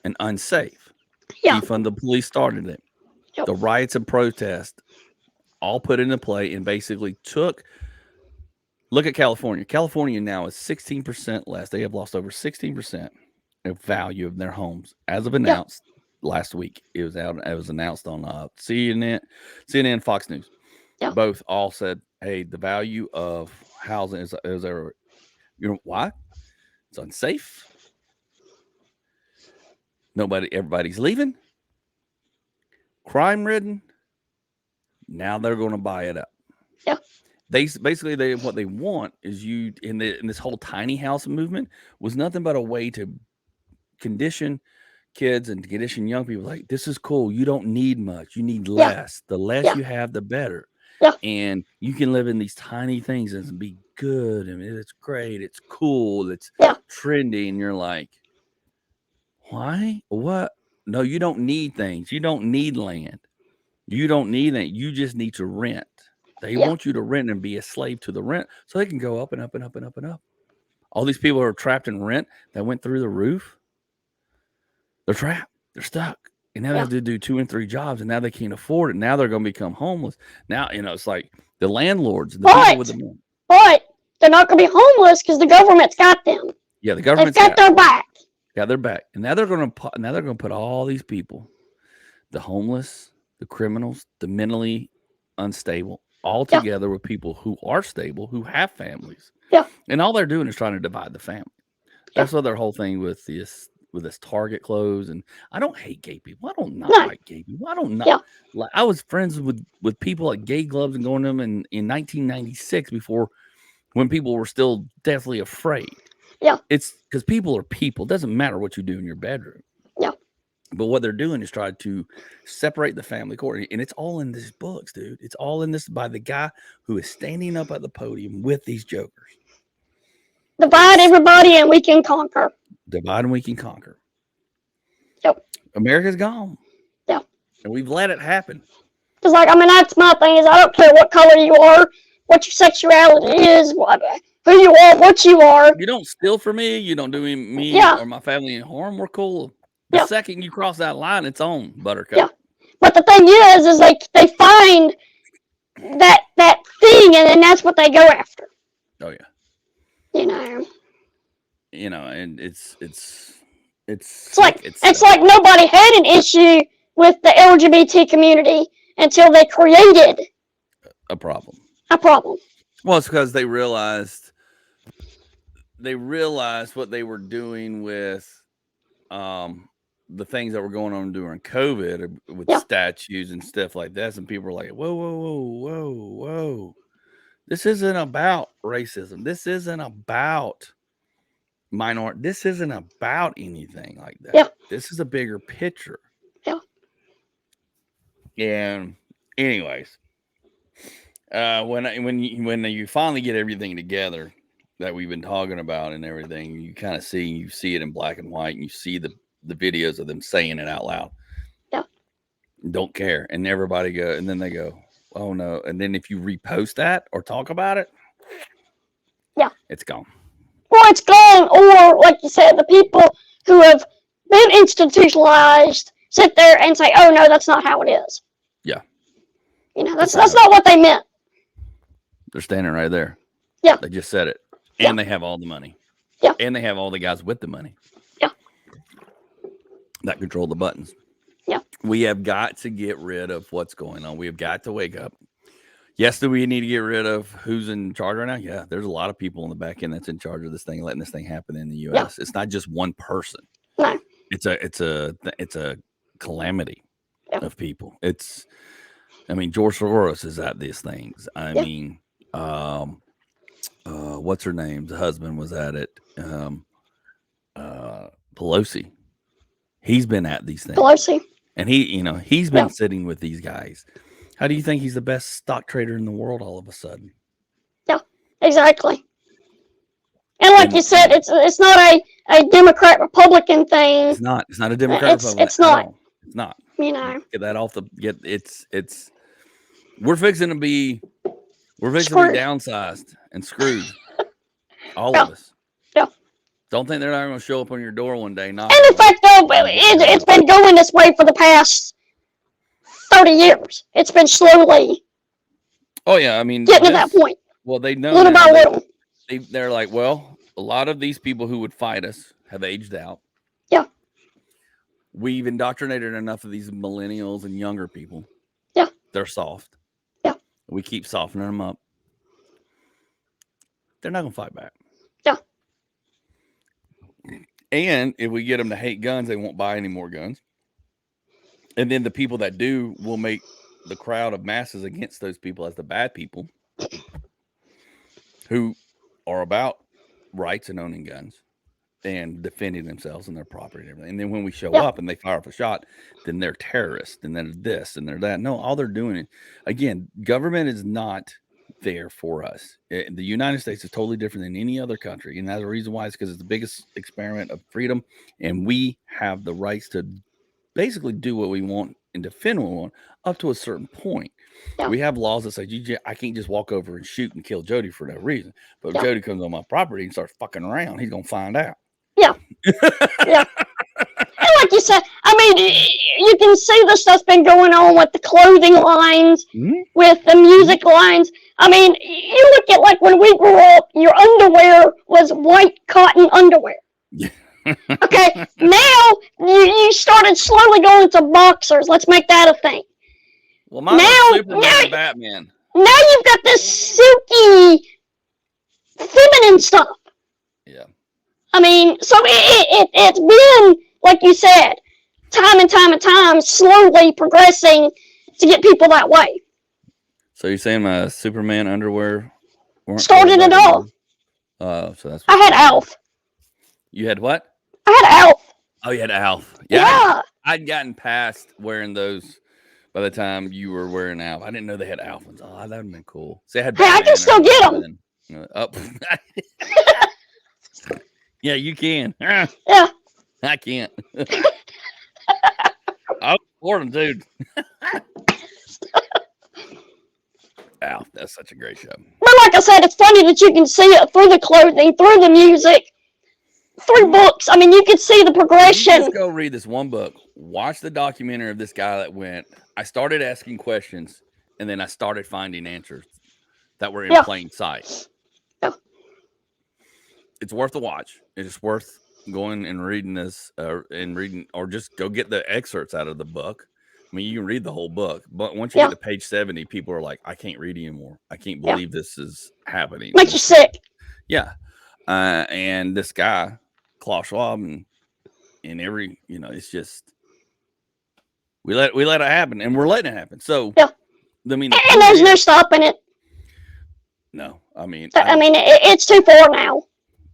A: and unsafe.
B: Yeah.
A: Defund the police started it.
B: Yep.
A: The riots and protests all put into play and basically look at California. California now is 16% less. They have lost over 16% of value of their homes as of announced last week. It was announced on CNN, Fox News.
B: Yep.
A: Both all said, hey, the value of housing is why? It's unsafe. Everybody's leaving. Crime ridden. Now they're going to buy it up.
B: Yeah.
A: What they want is you in this whole tiny house movement was nothing but a way to condition kids and condition young people like, this is cool. You don't need much. You need less. The less you have, the better.
B: Yeah.
A: And you can live in these tiny things and be good. I mean, it's great. It's cool. It's trendy. And you're like, why? What? No, you don't need things. You don't need land. You don't need that. You just need to rent. They want you to rent and be a slave to the rent so they can go up and up and up and up and up. All these people are trapped in rent that went through the roof. They're trapped. They're stuck. And now they have to do 2 and 3 jobs, and now they can't afford it. Now they're going to become homeless. Now, it's like the landlords, the people with the money.
B: But they're not going to be homeless because the government's got them.
A: Yeah, the government's
B: got their back.
A: Yeah, they're back. And now they're going to put all these people, the homeless, the criminals, the mentally unstable, all together with people who are stable, who have families.
B: Yeah.
A: And all they're doing is trying to divide the family. That's what their whole thing with this with this Target clothes, and I don't hate gay people. I don't not
B: No.
A: like gay people. I don't not
B: Yeah.
A: like. I was friends with people at Gay Gloves and going to them in 1996 before, when people were still deathly afraid.
B: Yeah.
A: It's because people are people. It doesn't matter what you do in your bedroom.
B: Yeah.
A: But what they're doing is trying to separate the family court. And it's all in these books, dude. It's all in this by the guy who is standing up at the podium with these jokers.
B: Divide everybody and we can conquer.
A: Divide and we can conquer.
B: Yep.
A: America's gone.
B: Yeah.
A: And we've let it happen.
B: Because, like, I mean, that's my thing is I don't care what color you are, what your sexuality is, who you are, what you are.
A: You don't steal from me. You don't do me
B: Yeah.
A: or my family any harm. We're cool. The
B: Yeah.
A: second you cross that line, it's on, Buttercup.
B: Yeah. But the thing is they find that thing, and then that's what they go after.
A: Oh yeah.
B: You know.
A: And it's
B: like nobody had an issue with the LGBT community until they created
A: a problem.
B: Well,
A: it's because they realized what they were doing with the things that were going on during COVID with statues and stuff like that. And people were like, whoa. This isn't about racism. This isn't about minority. This isn't about anything like that.
B: Yeah.
A: This is a bigger picture.
B: Yeah.
A: And anyways, when you finally get everything together that we've been talking about and everything, you kind of see it in black and white, and you see the videos of them saying it out loud.
B: Yeah.
A: Don't care. And everybody go, and then they go, oh no. And then if you repost that or talk about it,
B: yeah,
A: it's gone.
B: Or it's gone, or like you said, the people who have been institutionalized sit there and say, oh no, that's not how it is.
A: Yeah.
B: That's not what they meant.
A: They're standing right there.
B: Yeah.
A: They just said it. And they have all the money.
B: Yeah.
A: And they have all the guys with the money.
B: Yeah.
A: That control the buttons.
B: Yeah.
A: We have got to get rid of what's going on. We have got to wake up. Yes, do we need to get rid of who's in charge right now? Yeah, there's a lot of people in the back end that's in charge of this thing, letting this thing happen in the U.S. Yeah. It's not just one person.
B: No.
A: It's a calamity of people. George Soros is at these things. What's her name? The husband was at it. Pelosi. He's been at these things.
B: Pelosi.
A: And he's been sitting with these guys. How do you think he's the best stock trader in the world all of a sudden?
B: Yeah, exactly. And like you said, it's not a Democrat Republican thing.
A: It's not a Democrat Republican.
B: It's not.
A: It's not.
B: Get
A: that off it's we're fixing to be downsized and screwed. All of us.
B: Yeah.
A: Don't think they're not going to show up on your door one day.
B: And in fact, though, it's been going this way for the past 30 years. It's been slowly.
A: Oh yeah,
B: getting to that point.
A: Well, they know
B: little by little.
A: They're like, well, a lot of these people who would fight us have aged out.
B: Yeah.
A: We've indoctrinated enough of these millennials and younger people.
B: Yeah.
A: They're soft.
B: Yeah.
A: We keep softening them up. They're not going to fight back.
B: Yeah.
A: And if we get them to hate guns, they won't buy any more guns. And then the people that do will make the crowd of masses against those people as the bad people who are about rights and owning guns and defending themselves and their property and everything. And then when we show up and they fire up a shot, then they're terrorists and then this and they're that. No, all they're doing is, again, government is not there for us. The United States is totally different than any other country. And that's the reason why, is because it's the biggest experiment of freedom. And we have the rights to basically do what we want and defend what we want up to a certain point. Yeah. We have laws that say I can't just walk over and shoot and kill Jody for no reason. But if Jody comes on my property and starts fucking around, he's going to find out.
B: Yeah. Yeah. And like you said, you can see the stuff's been going on with the clothing lines, with the music lines. You look at like when we grew up, your underwear was white cotton underwear.
A: Yeah.
B: Okay, now you started slowly going to boxers. Let's make that a thing.
A: Well, mine was Superman and Batman.
B: Now you've got this silky, feminine stuff.
A: Yeah.
B: I mean, so it's been, like you said, time and time and time, slowly progressing to get people that way.
A: So you're saying my Superman underwear weren't
B: Started
A: covered
B: it
A: by
B: all.
A: so that's
B: I
A: what's
B: had
A: going on.
B: Alf.
A: You had what?
B: I had Alf.
A: Oh, you had Alf. Yeah,
B: Yeah.
A: I'd gotten past wearing those by the time you were wearing Alf. I didn't know they had Alf ones. Oh, that'd have been cool. See, I had
B: Hey, I can
A: Batman
B: still
A: or
B: get them.
A: something. Up. Yeah, you can.
B: Yeah.
A: I can't. I'll afford them, dude. Alf, that's such a great show.
B: But like I said, it's funny that you can see it through the clothing, through the music, through books. I mean, you can see the
A: You
B: progression.
A: just go read this one book. Watch the documentary of this guy that went. I started asking questions, and then I started finding answers that were in plain sight.
B: Yeah.
A: It's worth a watch. It's worth going and reading this, and reading, or just go get the excerpts out of the book. I mean, you can read the whole book, but once you get to page 70, people are like, "I can't read anymore. I can't believe this is happening."
B: Makes you sick.
A: Yeah, and this guy, Klaus Schwab, and every, it's just we let it happen, and we're letting it happen. So
B: Yeah.
A: I mean,
B: And there's no stopping it.
A: No, I mean,
B: it's too far now.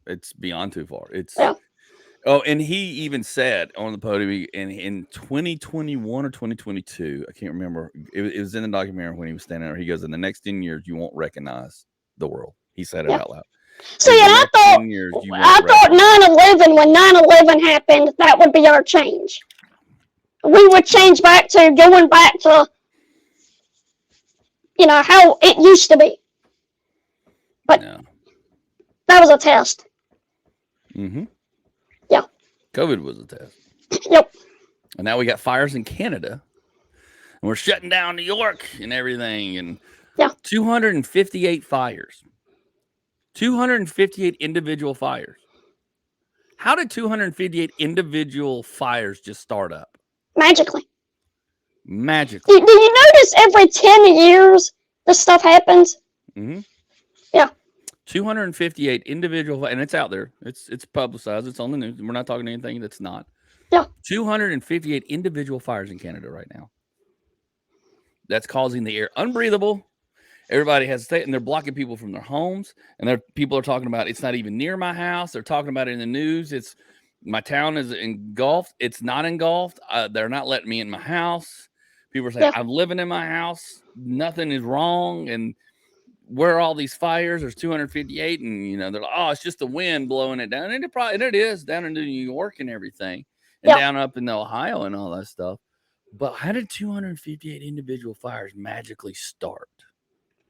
A: It's beyond too far. It's
B: Yeah.
A: Oh, and he even said on the podium in 2021 or 2022, I can't remember. It was in the documentary when he was standing there. He goes, "In the next 10 years, you won't recognize the world." He said it out loud.
B: See, and I thought 9/11, when 9/11 happened, that would be our change. We would change back to going back to, how it used to be. But that was a test.
A: Mm-hmm.
B: Yeah.
A: COVID was a test.
B: Yep.
A: And now we got fires in Canada. And we're shutting down New York and everything. And 258 fires. 258 individual fires. How did 258 individual fires just start up?
B: Magically.
A: Do you
B: notice every 10 years this stuff happens?
A: Mm-hmm.
B: Yeah.
A: 258 individual, and it's out there. It's publicized. It's on the news. We're not talking anything that's not.
B: Yeah.
A: 258 individual fires in Canada right now. That's causing the air unbreathable. Everybody has to stay, and they're blocking people from their homes. And people are talking about it's not even near my house. They're talking about it in the news. It's my town is engulfed. It's not engulfed. They're not letting me in my house. People are saying I'm living in my house. Nothing is wrong. And where are all these fires? There's 258, and they're like, "Oh, it's just the wind blowing it down." And it is down in New York and everything, and down up in Ohio and all that stuff. But how did 258 individual fires magically start?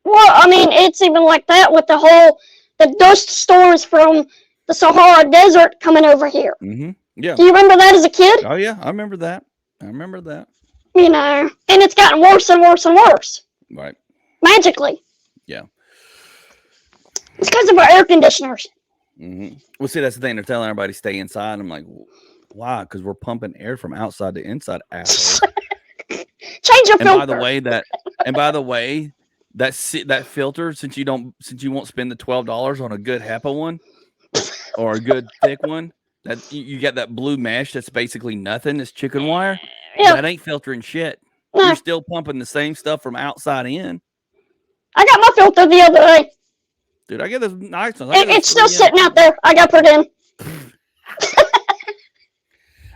B: Well, I mean, it's even like that with the dust storms from the Sahara Desert coming over here.
A: Mm-hmm. Yeah.
B: Do you remember that as a kid?
A: Oh yeah, I remember that.
B: And it's gotten worse and worse and worse.
A: Right.
B: Magically.
A: Yeah.
B: It's because of our air conditioners.
A: Mm-hmm. Well, see, that's the thing. They're telling everybody to stay inside. I'm like, why? Because we're pumping air from outside to inside, asshole.
B: Change your filter.
A: And by the way, that filter, since you won't spend the $12 on a good HEPA one or a good thick one, that you get that blue mesh that's basically nothing. It's chicken wire.
B: Yeah.
A: That ain't filtering shit.
B: No.
A: You're still pumping the same stuff from outside in.
B: I got my filter the other day.
A: Dude, I get this nice one.
B: It's still sitting out there. I got put in.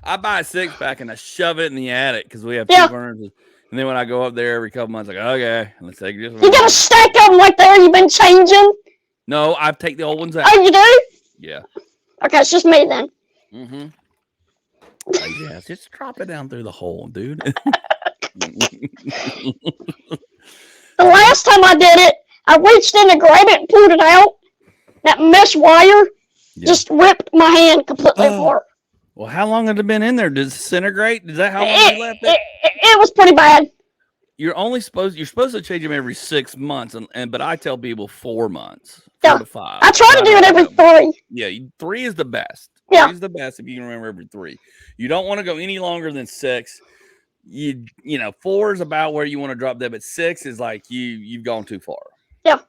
A: I buy a 6-pack and I shove it in the attic because we have 2 burners. And then when I go up there every couple months, like, okay, let's take this one.
B: You got a stack of them right there you've been changing?
A: No, I take the old ones out.
B: Oh, you do?
A: Yeah.
B: Okay, it's just me then.
A: Mm-hmm. Yeah, just drop it down through the hole, dude.
B: The last time I did it, I reached in to grab it and pulled it out. That mesh wire just ripped my hand completely apart.
A: Well, how long had it been in there? Did it disintegrate? Is that how long you left it?
B: It was pretty bad.
A: You're supposed to change them every 6 months, but I tell people 4 months, 4 to 5.
B: I try to do it every 3.
A: Yeah, 3 is the best.
B: Yeah.
A: 3 is the best if you can remember every 3. You don't want to go any longer than 6. 4 is about where you want to drop that, but 6 is like you've gone too far.
B: Yeah.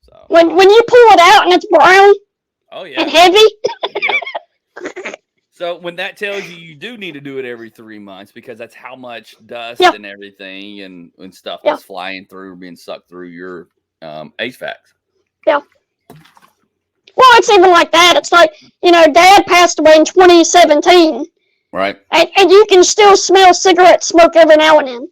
A: So
B: when you pull it out and it's brown,
A: Oh,
B: and
A: yeah.
B: heavy.
A: Yep. So when that tells you do need to do it every 3 months because that's how much dust
B: Yeah.
A: and everything and stuff
B: Yeah.
A: that's flying through or being sucked through your HVAC.
B: Yeah. Well, it's even like that. It's like, Dad passed away in 2017.
A: Right.
B: And you can still smell cigarette smoke every now and then.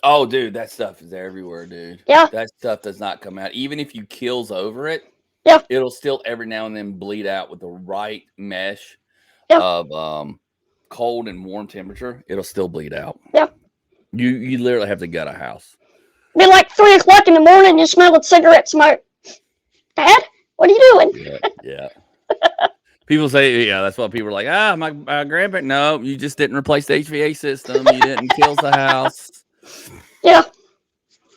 A: Oh, dude, that stuff is everywhere, dude.
B: Yeah.
A: That stuff does not come out. Even if you kills over it,
B: Yeah.
A: it'll still every now and then bleed out with the right mesh
B: Yeah.
A: of cold and warm temperature. It'll still bleed out.
B: Yeah.
A: You literally have to gut a house.
B: Be like 3 o'clock in the morning, you smell cigarette smoke. Dad, what are you doing?
A: Yeah. People say, that's what people are like. My grandparent. No, you just didn't replace the HVAC system. You didn't kill the house.
B: Yeah.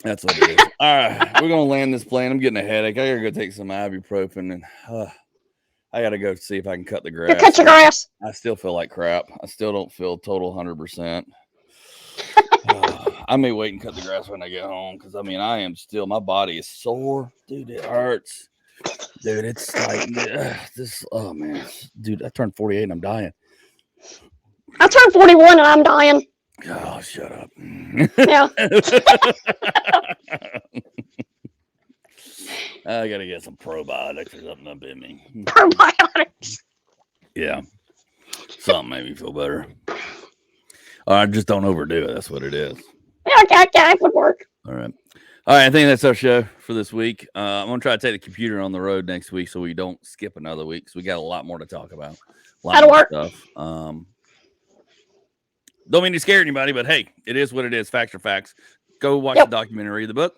A: That's what it is. All right, we're gonna land this plane. I'm getting a headache. I gotta go take some ibuprofen, and I gotta go see if I can cut the grass.
B: You cut your grass.
A: I still feel like crap. I still don't feel total 100%. I may wait and cut the grass when I get home because I am still. My body is sore, dude. It hurts, dude. It's like this. Oh man, dude. I turned 48 and I'm dying.
B: I turned 41 and I'm dying.
A: Oh, shut up.
B: Yeah.
A: I gotta get some probiotics or something up in me.
B: Probiotics.
A: Yeah. Something made me feel better. I just don't overdo it. That's what it is.
B: Yeah, okay, it would work.
A: All right. I think that's our show for this week. I'm going to try to take the computer on the road next week so we don't skip another week. So we got a lot more to talk about.
B: That'll work.
A: Stuff. Don't mean to scare anybody, but hey, it is what it is. Facts are facts. Go watch the documentary, read the book.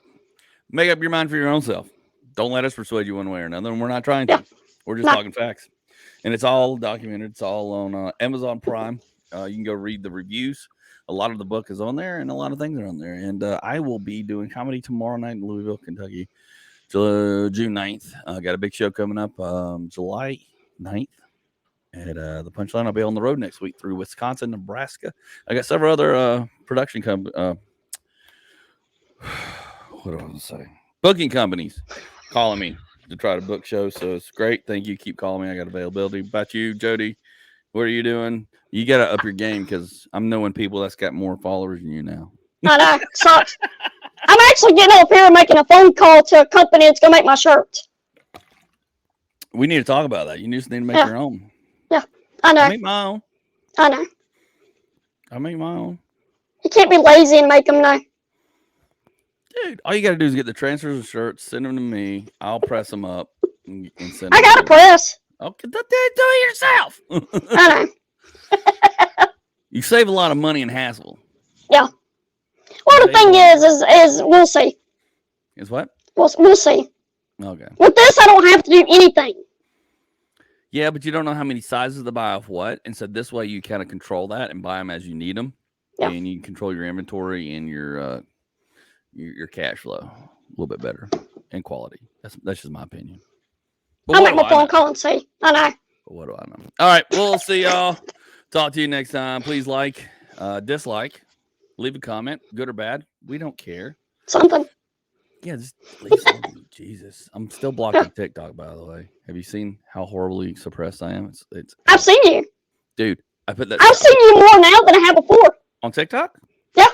A: Make up your mind for your own self. Don't let us persuade you one way or another. And we're not trying to. We're just talking facts. And it's all documented. It's all on Amazon Prime. You can go read the reviews. A lot of the book is on there, and a lot of things are on there. And I will be doing comedy tomorrow night in Louisville, Kentucky, June 9th. Got a big show coming up July 9th. At the Punchline. I'll be on the road next week through Wisconsin, Nebraska. I got several other production companies. What do I want to say? Booking companies calling me to try to book shows. So it's great. Thank you. Keep calling me. I got availability. About you, Jody, what are you doing? You got to up your game because I'm knowing people that's got more followers than you now.
B: I know. Sucks. I'm actually getting up here and making a phone call to a company that's going to make my shirts.
A: We need to talk about that. You just need to make your own.
B: Yeah, I know.
A: I make my own.
B: I know.
A: I make my own.
B: You can't be lazy and make them now.
A: Dude, all you got to do is get the transfers of shirts, send them to me. I'll press them up and send them.
B: I got a press.
A: Okay, do it yourself.
B: I know.
A: You save a lot of money and hassle.
B: Yeah. Well, the thing is we'll see.
A: Is what?
B: We'll see.
A: Okay.
B: With this, I don't have to do anything.
A: Yeah, but you don't know how many sizes to buy of what, and so this way you kind of control that and buy them as you need them, and you can control your inventory and your cash flow a little bit better and quality. That's just my opinion.
B: I'll make my phone call and see. I know.
A: But what do I know? All right, we'll see y'all. Talk to you next time. Please like, dislike, leave a comment, good or bad. We don't care.
B: Something.
A: Yeah, just leave something. Jesus, I'm still blocking TikTok. By the way, have you seen how horribly suppressed I am? It's.
B: I've seen you,
A: dude. I put that.
B: I've seen you more now than I have before.
A: On TikTok?
B: Yeah.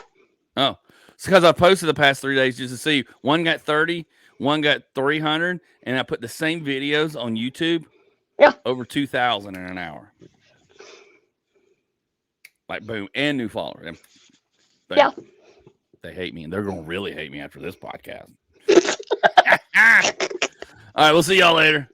A: Oh, it's because I posted the past 3 days just to see. One got 30, one got 300, and I put the same videos on YouTube.
B: Yeah.
A: Over 2,000 in an hour. Like boom, and new followers.
B: Yeah.
A: They hate me, and they're gonna really hate me after this podcast. All right, we'll see y'all later.